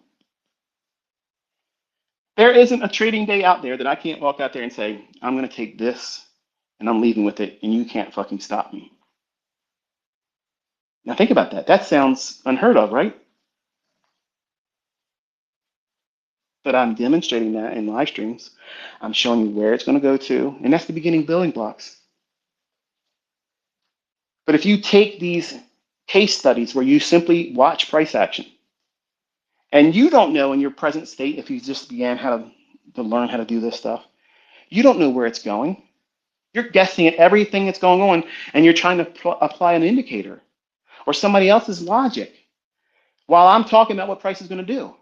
S1: There isn't a trading day out there that I can't walk out there and say, I'm going to take this and I'm leaving with it and you can't fucking stop me. Now think about that. That sounds unheard of, right? But I'm demonstrating that in live streams. I'm showing you where it's going to go to, and that's the beginning building blocks. But if you take these case studies where you simply watch price action and you don't know in your present state, if you just began to learn how to do this stuff, you don't know where it's going. You're guessing at everything that's going on and you're trying to apply an indicator or somebody else's logic while I'm talking about what price is going to do.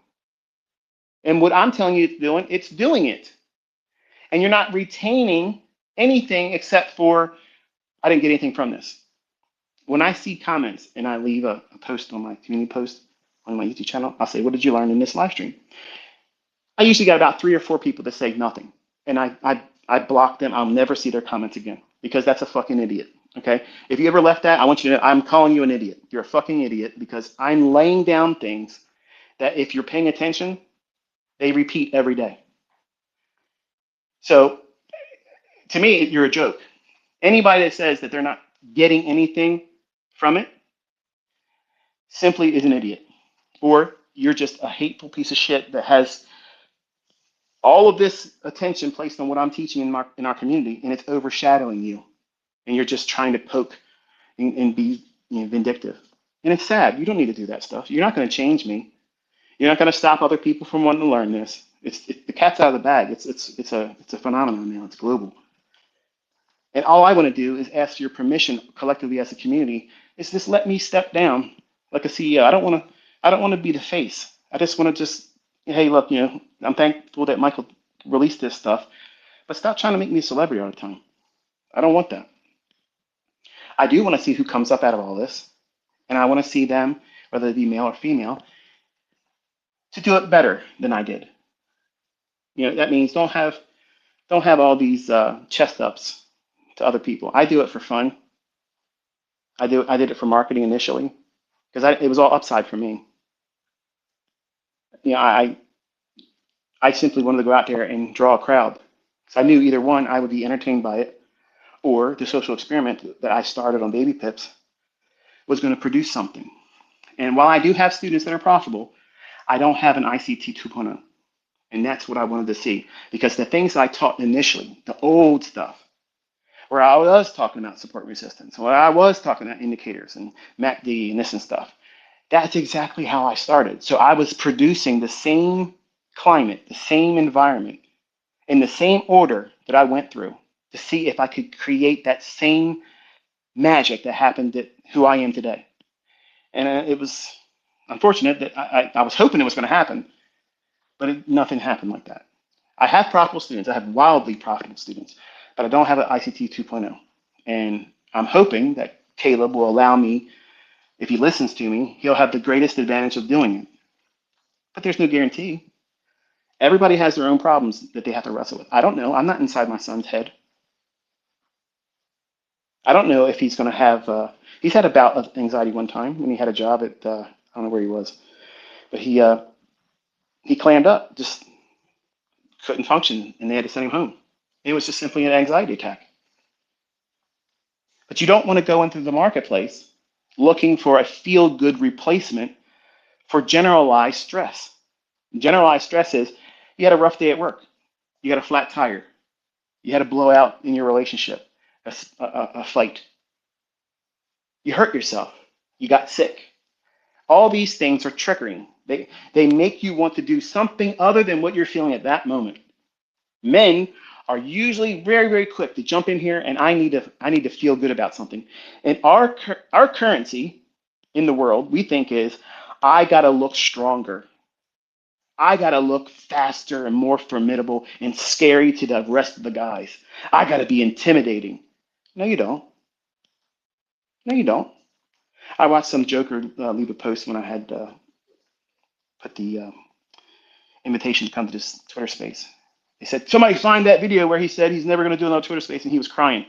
S1: And what I'm telling you it's doing it. And you're not retaining anything except for, I didn't get anything from this. When I see comments and I leave a post on my community post on my YouTube channel, I'll say, what did you learn in this live stream? I usually got about 3 or 4 people that say nothing. And I block them. I'll never see their comments again because that's a fucking idiot. Okay. If you ever left that, I want you to know I'm calling you an idiot. You're a fucking idiot because I'm laying down things that if you're paying attention, they repeat every day. So to me, you're a joke. Anybody that says that they're not getting anything from it simply is an idiot. Or you're just a hateful piece of shit that has all of this attention placed on what I'm teaching in our community, and it's overshadowing you. And you're just trying to poke and be vindictive. And it's sad. You don't need to do that stuff. You're not going to change me. You're not going to stop other people from wanting to learn this. The cat's out of the bag. It's a phenomenon now. It's global. And all I want to do is ask your permission collectively as a community is just let me step down like a CEO. I don't want to be the face. I just want to just, hey, look, I'm thankful that Michael released this stuff, but stop trying to make me a celebrity all the time. I don't want that. I do want to see who comes up out of all this, and I want to see them, whether it be male or female, to do it better than I did. That means don't have all these chest ups to other people. I do it for fun. I did it for marketing initially because it was all upside for me. I simply wanted to go out there and draw a crowd. So I knew either one, I would be entertained by it, or the social experiment that I started on Baby Pips was going to produce something. And while I do have students that are profitable, I don't have an ICT 2.0. And that's what I wanted to see. Because the things I taught initially, the old stuff, where I was talking about support resistance, where I was talking about indicators and MACD and this and stuff, that's exactly how I started. So I was producing the same climate, the same environment, in the same order that I went through to see if I could create that same magic that happened at who I am today. And it was unfortunate that I was hoping it was going to happen, but nothing happened like that. I have profitable students. I have wildly profitable students, but I don't have an ICT 2.0. And I'm hoping that Caleb will allow me, if he listens to me, he'll have the greatest advantage of doing it. But there's no guarantee. Everybody has their own problems that they have to wrestle with. I don't know. I'm not inside my son's head. I don't know if he's going to have. He's had a bout of anxiety one time when he had a job at. I don't know where he was, but he clammed up, just couldn't function, and they had to send him home. It was just simply an anxiety attack. But you don't want to go into the marketplace looking for a feel-good replacement for generalized stress. Generalized stress is you had a rough day at work, you got a flat tire, you had a blowout in your relationship, a fight, you hurt yourself, you got sick. All these things are triggering. They make you want to do something other than what you're feeling at that moment. Men are usually very, very quick to jump in here and I need to feel good about something. And our currency in the world, we think is I gotta look stronger. I gotta look faster and more formidable and scary to the rest of the guys. I gotta be intimidating. No, you don't. No, you don't. I watched some joker leave a post when I had put the invitation to come to this Twitter space. He said, somebody find that video where he said he's never going to do another Twitter space, and he was crying.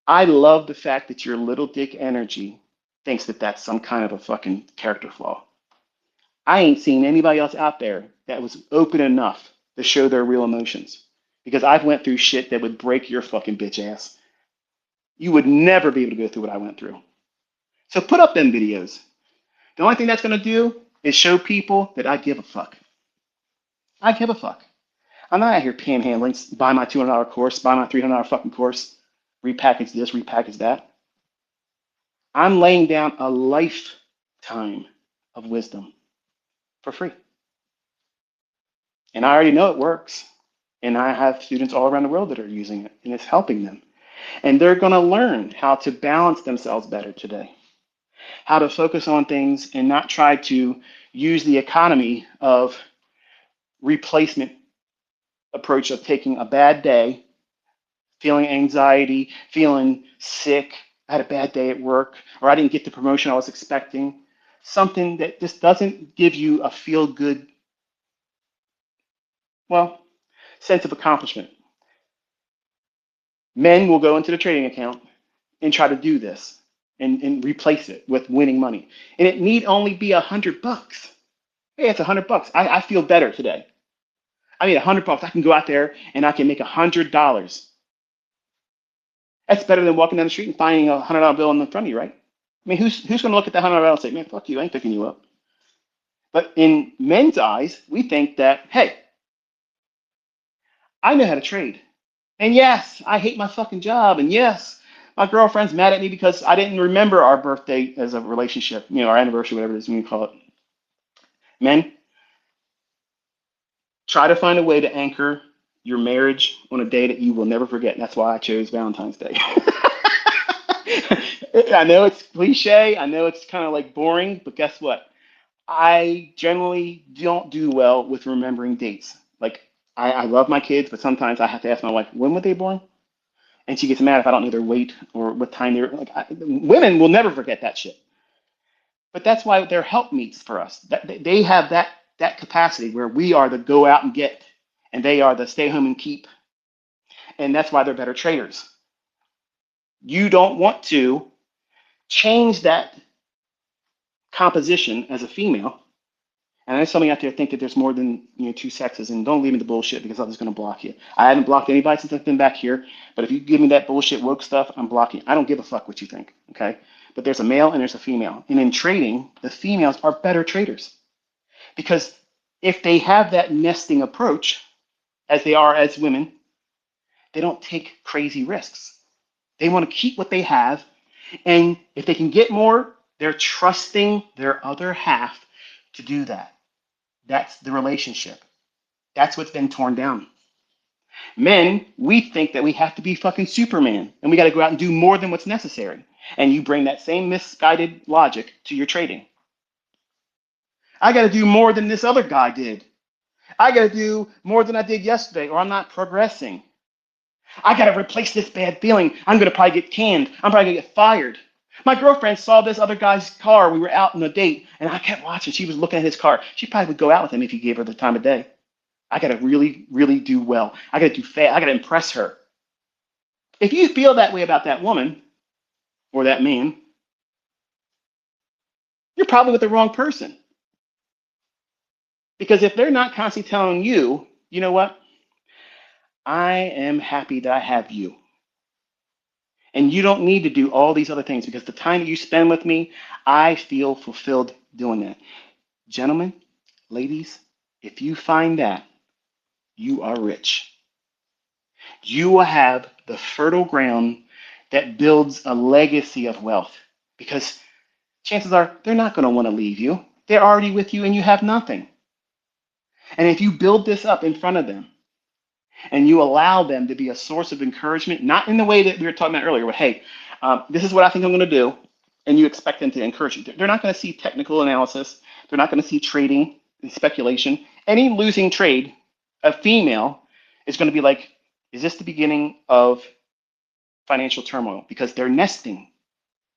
S1: I love the fact that your little dick energy thinks that that's some kind of a fucking character flaw. I ain't seen anybody else out there that was open enough to show their real emotions. Because I've went through shit that would break your fucking bitch ass. You would never be able to go through what I went through. So put up them videos. The only thing that's going to do is show people that I give a fuck. I give a fuck. I'm not out here panhandling, buy my $200 course, buy my $300 fucking course, repackage this, repackage that. I'm laying down a lifetime of wisdom for free. And I already know it works. And I have students all around the world that are using it, and it's helping them. And they're going to learn how to balance themselves better today, how to focus on things and not try to use the economy of replacement approach of taking a bad day, feeling anxiety, feeling sick. I had a bad day at work, or I didn't get the promotion I was expecting. Something that just doesn't give you a feel good, well, sense of accomplishment. Men will go into the trading account and try to do this and replace it with winning money. And it need only be $100. Hey, it's $100. I feel better today. I mean, $100. I can go out there and I can make $100. That's better than walking down the street and finding a $100 bill in front of you, right? I mean, who's going to look at that $100 and say, man, fuck you, I ain't picking you up. But in men's eyes, we think that, hey, I know how to trade. And yes, I hate my fucking job. And yes, my girlfriend's mad at me because I didn't remember our birthday as a relationship, our anniversary, whatever it is we call it. Men, try to find a way to anchor your marriage on a day that you will never forget. And that's why I chose Valentine's Day. I know it's cliche. I know it's kind of like boring, but guess what? I generally don't do well with remembering dates. Like, I love my kids, but sometimes I have to ask my wife, when were they born? And she gets mad if I don't know their weight or what time they're like. Women will never forget that shit. But that's why they're helpmeets for us. They have that capacity where we are the go out and get, and they are the stay home and keep. And that's why they're better traders. You don't want to change that composition as a female. And I know some of you out there think that there's more than two sexes, and don't leave me the bullshit because I'm just going to block you. I haven't blocked anybody since I've been back here, but if you give me that bullshit woke stuff, I'm blocking. I don't give a fuck what you think, okay? But there's a male and there's a female. And in trading, the females are better traders because if they have that nesting approach, as they are as women, they don't take crazy risks. They want to keep what they have, and if they can get more, they're trusting their other half to do that. That's the relationship. That's what's been torn down. Men, we think that we have to be fucking Superman and we got to go out and do more than what's necessary. And you bring that same misguided logic to your trading. I got to do more than this other guy did. I got to do more than I did yesterday, or I'm not progressing. I got to replace this bad feeling. I'm going to probably get canned. I'm probably going to get fired. My girlfriend saw this other guy's car. We were out on a date, and I kept watching. She was looking at his car. She probably would go out with him if he gave her the time of day. I got to really, really do well. I got to do fast. I got to impress her. If you feel that way about that woman or that man, you're probably with the wrong person. Because if they're not constantly telling you, you know what? I am happy that I have you. And you don't need to do all these other things because the time that you spend with me, I feel fulfilled doing that. Gentlemen, ladies, if you find that, you are rich. You will have the fertile ground that builds a legacy of wealth because chances are they're not going to want to leave you. They're already with you and you have nothing. And if you build this up in front of them and you allow them to be a source of encouragement, not in the way that we were talking about earlier, but hey, this is what I think I'm going to do, and you expect them to encourage you. They're not going to see technical analysis. They're not going to see trading and speculation. Any losing trade, a female is going to be like, is this the beginning of financial turmoil? Because they're nesting.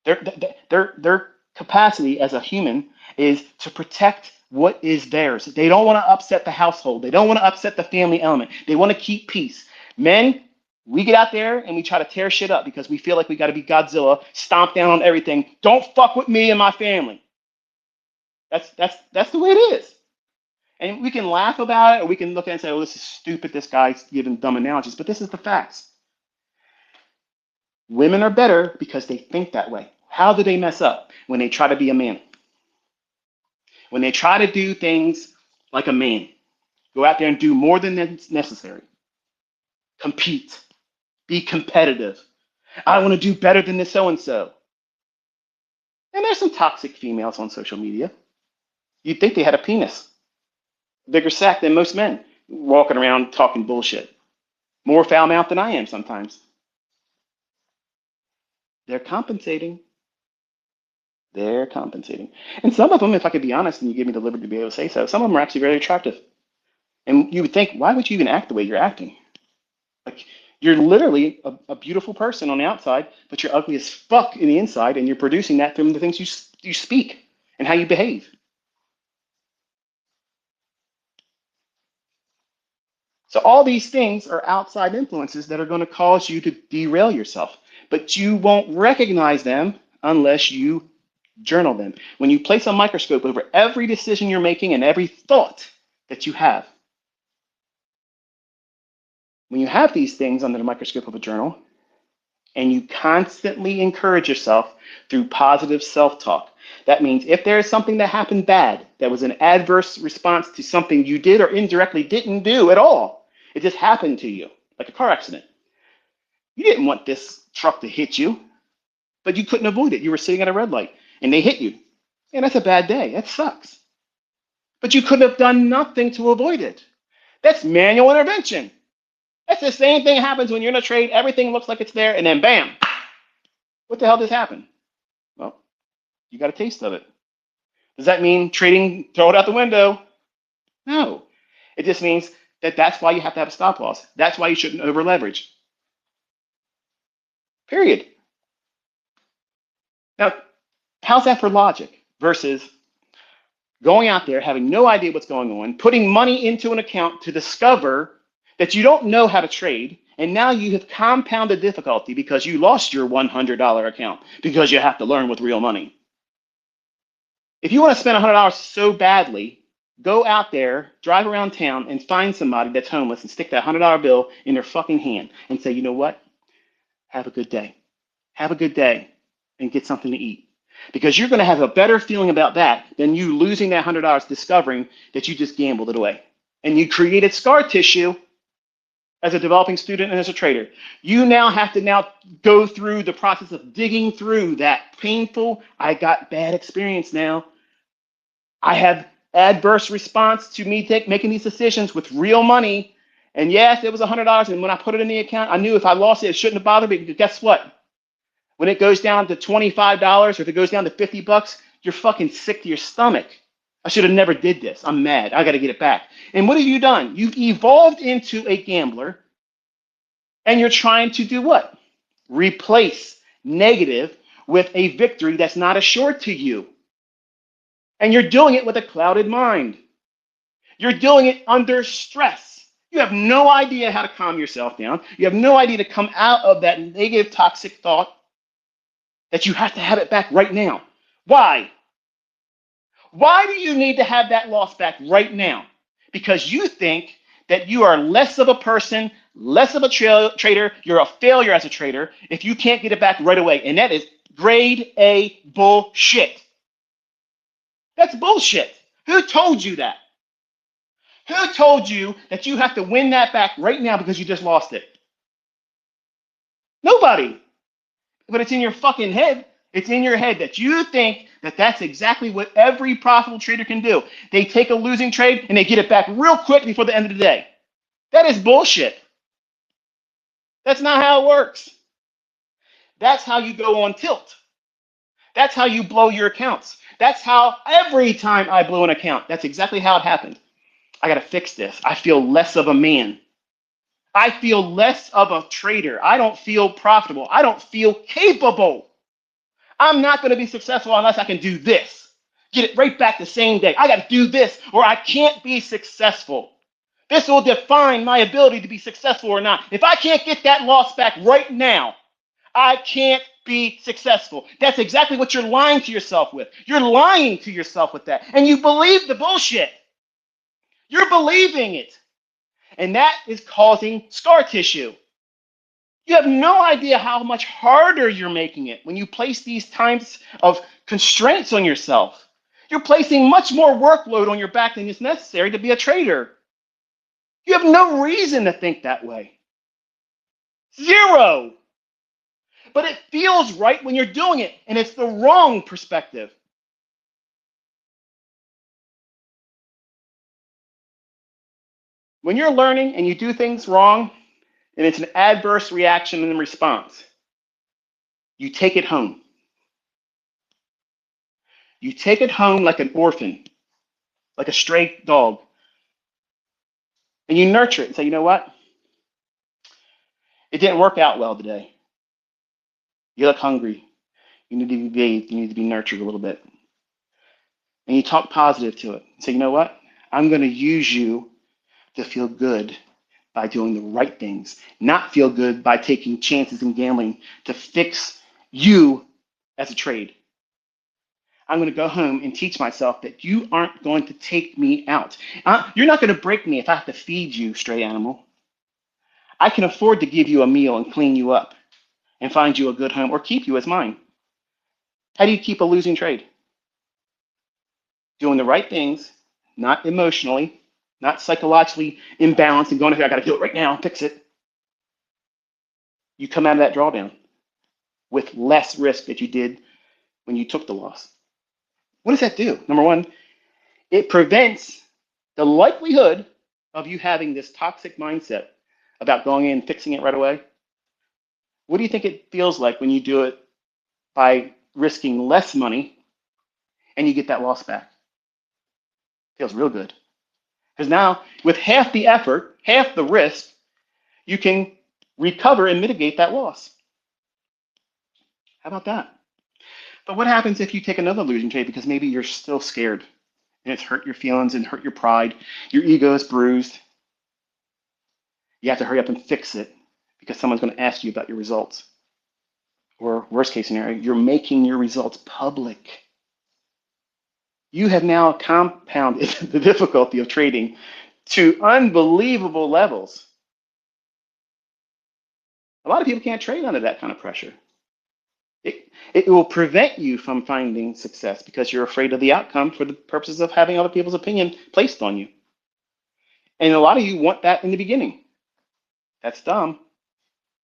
S1: Their capacity as a human is to protect what is theirs. They don't want to upset the household. They don't want to upset the family element. They want to keep peace. Men, we get out there and we try to tear shit up because we feel like we got to be Godzilla, stomp down on everything. Don't fuck with me and my family. That's the way it is. And we can laugh about it, or we can look at it and say, "Oh, this is stupid. This guy's giving dumb analogies." But this is the facts. Women are better because they think that way. How do they mess up? When they try to be a man. When they try to do things like a man. Go out there and do more than necessary. Compete. Be competitive. I want to do better than this so and so. And there's some toxic females on social media. You'd think they had a penis, bigger sack than most men, walking around talking bullshit. More foul mouth than I am sometimes. They're compensating. They're compensating. And some of them, if I could be honest and you give me the liberty to be able to say so, some of them are actually very attractive. And you would think, why would you even act the way you're acting? Like, you're literally a beautiful person on the outside, but you're ugly as fuck in the inside, and you're producing that from the things you speak and how you behave. So all these things are outside influences that are going to cause you to derail yourself, but you won't recognize them unless you journal them. When you place a microscope over every decision you're making and every thought that you have, when you have these things under the microscope of a journal, and you constantly encourage yourself through positive self-talk. That means if there is something that happened bad, that was an adverse response to something you did or indirectly didn't do at all, it just happened to you, like a car accident. You didn't want this truck to hit you, but you couldn't avoid it. You were sitting at a red light and they hit you. And that's a bad day. That sucks. But you could have done nothing to avoid it. That's manual intervention. That's the same thing happens when you're in a trade. Everything looks like it's there, and then bam, what the hell just happened? Well, you got a taste of it. Does that mean trading, throw it out the window? No. It just means that that's why you have to have a stop loss. That's why you shouldn't over leverage. Period. Now, how's that for logic versus going out there, having no idea what's going on, putting money into an account to discover that you don't know how to trade, and now you have compounded difficulty because you lost your $100 account because you have to learn with real money. If you want to spend $100 so badly, go out there, drive around town, and find somebody that's homeless and stick that $100 bill in their fucking hand and say, you know what? Have a good day. Have a good day and get something to eat. Because you're going to have a better feeling about that than you losing that $100 discovering that you just gambled it away. And you created scar tissue as a developing student and as a trader. You now have to go through the process of digging through that painful, I got bad experience now. I have adverse response to me making these decisions with real money. And yes, it was $100. And when I put it in the account, I knew if I lost it, it shouldn't have bothered me. Because guess what? When it goes down to $25 or if it goes down to $50, you're fucking sick to your stomach. I should have never did this. I'm mad. I got to get it back. And what have you done? You've evolved into a gambler, and you're trying to do what? Replace negative with a victory that's not assured to you. And you're doing it with a clouded mind. You're doing it under stress. You have no idea how to calm yourself down. You have no idea to come out of that negative, toxic thought that you have to have it back right now. Why? Why do you need to have that loss back right now? Because you think that you are less of a person, less of a trader, you're a failure as a trader if you can't get it back right away. And that is grade A bullshit. That's bullshit. Who told you that? Who told you that you have to win that back right now because you just lost it? Nobody. But it's in your fucking head. It's in your head that you think that that's exactly what every profitable trader can do. They take a losing trade and they get it back real quick before the end of the day. That is bullshit. That's not how it works. That's how you go on tilt. That's how you blow your accounts. That's how every time I blow an account, that's exactly how it happened. I got to fix this. I feel less of a man. I feel less of a trader. I don't feel profitable. I don't feel capable. I'm not going to be successful unless I can do this. Get it right back the same day. I got to do this or I can't be successful. This will define my ability to be successful or not. If I can't get that loss back right now, I can't be successful. That's exactly what you're lying to yourself with. You're lying to yourself with that. And you believe the bullshit. You're believing it. And that is causing scar tissue. You have no idea how much harder you're making it when you place these types of constraints on yourself. You're placing much more workload on your back than is necessary to be a trader. You have no reason to think that way. Zero. But it feels right when you're doing it, and it's the wrong perspective. When you're learning and you do things wrong, and it's an adverse reaction and response, you take it home. You take it home like an orphan, like a stray dog, and you nurture it and say, you know what? It didn't work out well today. You look hungry. You need to be bathed. You need to be nurtured a little bit. And you talk positive to it. Say, you know what? I'm going to use you to feel good by doing the right things, not feel good by taking chances and gambling to fix you as a trade. I'm going to go home and teach myself that you aren't going to take me out. You're not going to break me if I have to feed you, stray animal. I can afford to give you a meal and clean you up and find you a good home or keep you as mine. How do you keep a losing trade? Doing the right things, not emotionally, not psychologically imbalanced and going, I got to do it right now, fix it. You come out of that drawdown with less risk that you did when you took the loss. What does that do? Number one, it prevents the likelihood of you having this toxic mindset about going in and fixing it right away. What do you think it feels like when you do it by risking less money and you get that loss back? It feels real good. Because now, with half the effort, half the risk, you can recover and mitigate that loss. How about that? But what happens if you take another losing trade because maybe you're still scared and it's hurt your feelings and hurt your pride, your ego is bruised? You have to hurry up and fix it because someone's going to ask you about your results. Or worst case scenario, you're making your results public. You have now compounded the difficulty of trading to unbelievable levels. A lot of people can't trade under that kind of pressure. It will prevent you from finding success because you're afraid of the outcome for the purposes of having other people's opinion placed on you. And a lot of you want that in the beginning. That's dumb.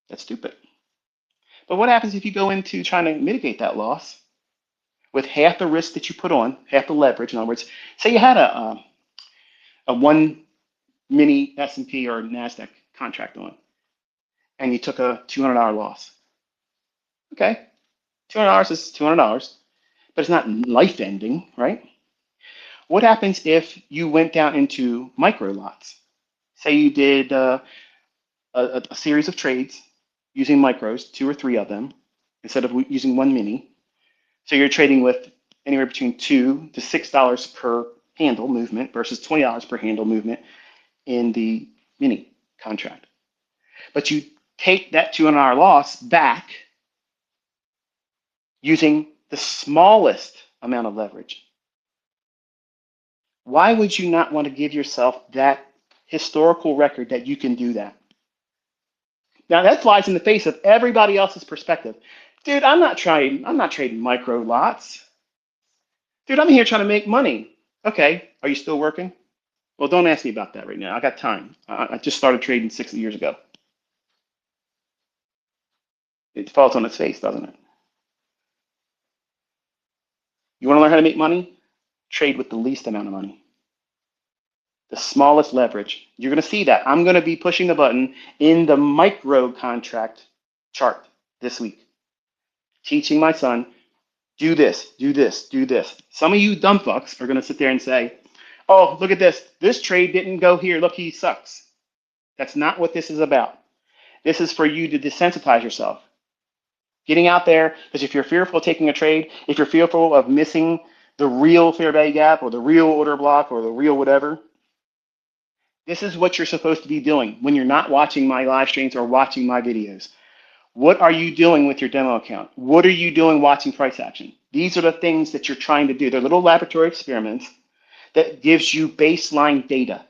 S1: That's stupid. But what happens if you go into trying to mitigate that loss with half the risk that you put on, half the leverage? In other words, say you had a one mini S&P or NASDAQ contract on, and you took a $200 loss. Okay, $200 is $200, but it's not life ending, right? What happens if you went down into micro lots? Say you did a series of trades using micros, 2 or 3 of them, instead of using one mini. So you're trading with anywhere between $2 to $6 per handle movement versus $20 per handle movement in the mini contract. But you take that $200 loss back using the smallest amount of leverage. Why would you not want to give yourself that historical record that you can do that? Now that flies in the face of everybody else's perspective. Dude, I'm not trading micro lots. Dude, I'm here trying to make money. Okay, are you still working? Well, don't ask me about that right now. I got time. I just started trading 6 years ago. It falls on its face, doesn't it? You want to learn how to make money? Trade with the least amount of money. The smallest leverage. You're going to see that. I'm going to be pushing the button in the micro contract chart this week. Teaching my son, do this, do this, do this. Some of you dumb fucks are going to sit there and say, oh, look at this. This trade didn't go here. Look, he sucks. That's not what this is about. This is for you to desensitize yourself. Getting out there, because if you're fearful of taking a trade, if you're fearful of missing the real fair value gap or the real order block or the real whatever, this is what you're supposed to be doing when you're not watching my live streams or watching my videos. What are you doing with your demo account? What are you doing watching price action? These are the things that you're trying to do. They're little laboratory experiments that gives you baseline data.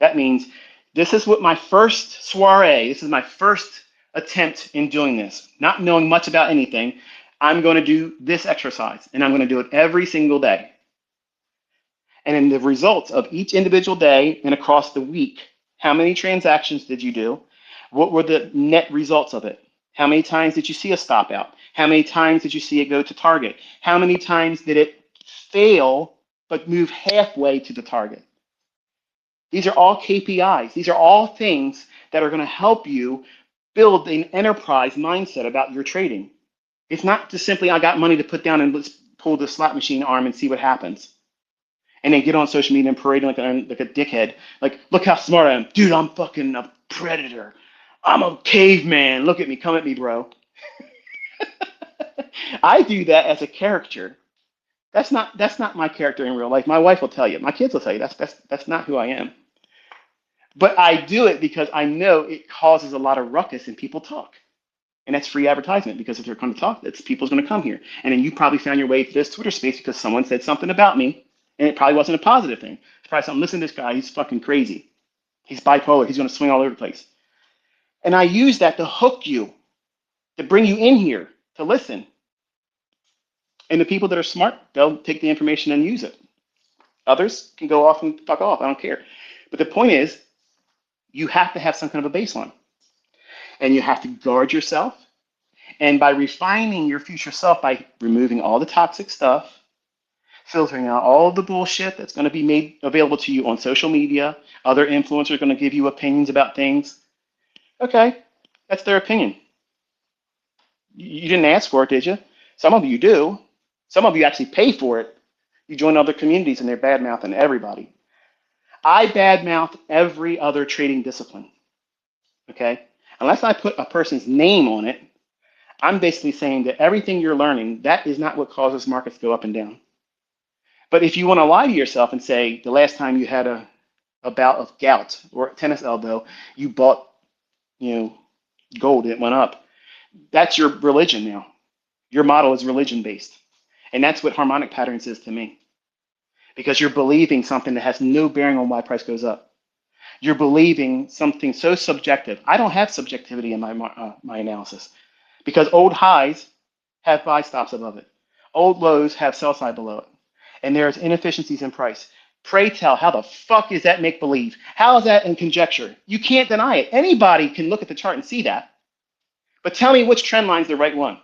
S1: That means this is what my first soiree, this is my first attempt in doing this, not knowing much about anything. I'm going to do this exercise and I'm going to do it every single day. And in the results of each individual day and across the week, how many transactions did you do? What were the net results of it? How many times did you see a stop out? How many times did you see it go to target? How many times did it fail but move halfway to the target? These are all KPIs. These are all things that are going to help you build an enterprise mindset about your trading. It's not just simply, I got money to put down and let's pull the slot machine arm and see what happens. And then get on social media and parade like a dickhead. Like, look how smart I am. Dude, I'm fucking a predator. I'm a caveman. Look at me. Come at me, bro. I do that as a character. That's not my character in real life. My wife will tell you. My kids will tell you that's not who I am. But I do it because I know it causes a lot of ruckus and people talk. And that's free advertisement because if they're going to talk, it's people's going to come here. And then you probably found your way to this Twitter space because someone said something about me and it probably wasn't a positive thing. It's probably something, listen to this guy, he's fucking crazy. He's bipolar, he's going to swing all over the place. And I use that to hook you, to bring you in here, to listen. And the people that are smart, they'll take the information and use it. Others can go off and fuck off, I don't care. But the point is, you have to have some kind of a baseline. And you have to guard yourself. And by refining your future self, by removing all the toxic stuff, filtering out all of the bullshit that's going to be made available to you on social media, other influencers are going to give you opinions about things. Okay, that's their opinion. You didn't ask for it, did you? Some of you do. Some of you actually pay for it. You join other communities and they're bad mouthing everybody. I badmouth every other trading discipline. Okay? Unless I put a person's name on it, I'm basically saying that everything you're learning, that is not what causes markets to go up and down. But if you want to lie to yourself and say the last time you had a bout of gout or tennis elbow, you bought, gold, it went up. That's your religion now. Your model is religion based. And that's what harmonic patterns is to me. Because you're believing something that has no bearing on why price goes up. You're believing something so subjective. I don't have subjectivity in my analysis because old highs have buy stops above it. Old lows have sell side below it. And there's inefficiencies in price. Pray tell, how the fuck is that make believe? How is that in conjecture? You can't deny it. Anybody can look at the chart and see that. But tell me which trend line is the right one.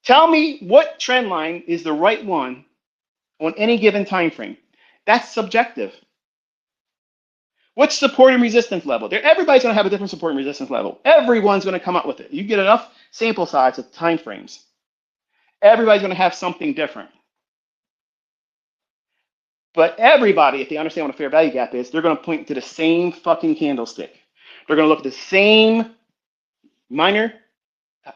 S1: Tell me what trend line is the right one on any given time frame. That's subjective. What's support and resistance level? Everybody's going to have a different support and resistance level. Everyone's going to come up with it. You get enough sample size of time frames. Everybody's going to have something different. But everybody, if they understand what a fair value gap is, they're going to point to the same fucking candlestick. They're going to look at the same minor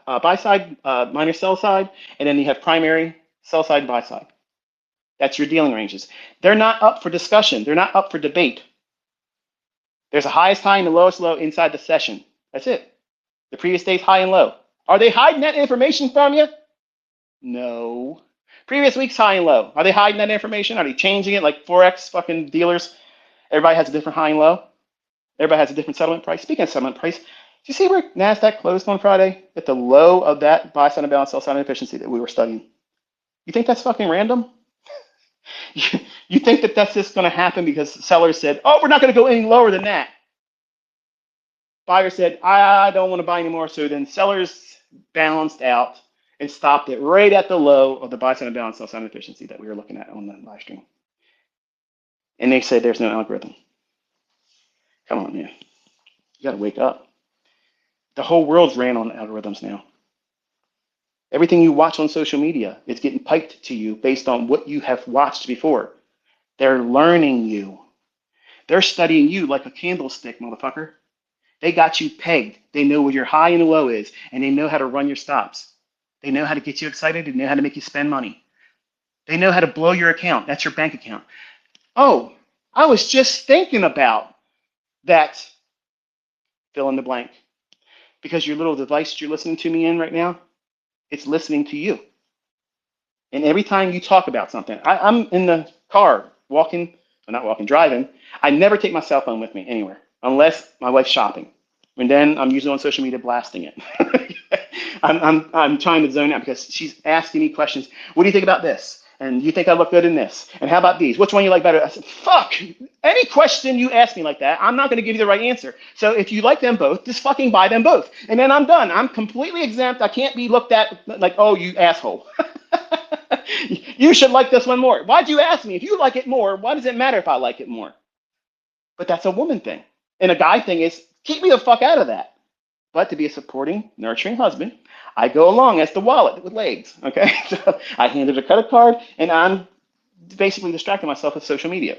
S1: buy side, minor sell side, and then you have primary sell side, buy side. That's your dealing ranges. They're not up for discussion. They're not up for debate. There's a highest high and the lowest low inside the session. That's it. The previous day's high and low. Are they hiding that information from you? No. Previous week's high and low. Are they hiding that information? Are they changing it like Forex fucking dealers? Everybody has a different high and low. Everybody has a different settlement price. Speaking of settlement price, do you see where NASDAQ closed on Friday? At the low of that buy side imbalance, sell side inefficiency that we were studying. You think that's fucking random? You think that that's just going to happen because sellers said, oh, we're not going to go any lower than that. Buyer said, I don't want to buy anymore. So then sellers balanced out and stopped it right at the low of the buy side imbalance, sell side inefficiency that we were looking at on the live stream. And they said there's no algorithm. Come on, man. You got to wake up. The whole world's ran on algorithms now. Everything you watch on social media is getting piped to you based on what you have watched before. They're learning you. They're studying you like a candlestick, motherfucker. They got you pegged. They know where your high and low is, and they know how to run your stops. They know how to get you excited. They know how to make you spend money. They know how to blow your account. That's your bank account. Oh, I was just thinking about that, fill in the blank. Because your little device you're listening to me in right now, it's listening to you. And every time you talk about something, I'm in the car walking, or not walking, driving. I never take my cell phone with me anywhere unless my wife's shopping. And then I'm usually on social media blasting it. I'm trying to zone out because she's asking me questions. What do you think about this? And you think I look good in this? And how about these? Which one you like better? I said, fuck. Any question you ask me like that, I'm not going to give you the right answer. So if you like them both, just fucking buy them both. And then I'm done. I'm completely exempt. I can't be looked at like, oh, you asshole. You should like this one more. Why'd you ask me? If you like it more, why does it matter if I like it more? But that's a woman thing. And a guy thing is, keep me the fuck out of that. But to be a supporting, nurturing husband, I go along as the wallet with legs. Okay, so I handed a credit card, and I'm basically distracting myself with social media.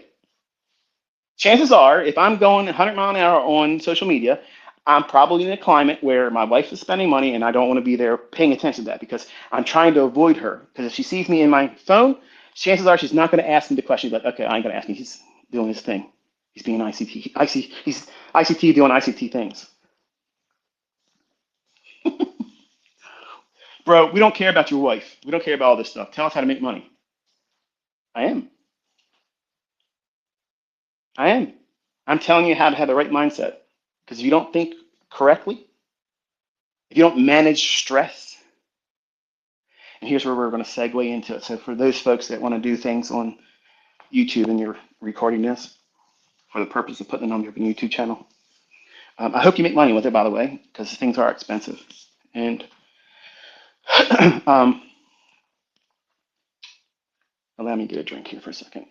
S1: Chances are, if I'm going 100 mile an hour on social media, I'm probably in a climate where my wife is spending money, and I don't want to be there paying attention to that because I'm trying to avoid her. Because if she sees me in my phone, chances are she's not going to ask me the question. She's like, okay, I ain't going to ask him. He's doing his thing. He's being ICT. He's ICT doing ICT things. Bro, we don't care about your wife. We don't care about all this stuff. Tell us how to make money. I am. I am. I'm telling you how to have the right mindset. Because if you don't think correctly, if you don't manage stress, and here's where we're going to segue into it. So for those folks that want to do things on YouTube and you're recording this for the purpose of putting it on your YouTube channel, I hope you make money with it, by the way, because things are expensive. And allow me to get a drink here for a second.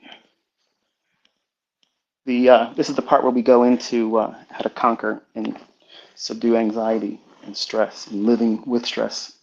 S1: This is the part where we go into how to conquer and subdue anxiety and stress and living with stress.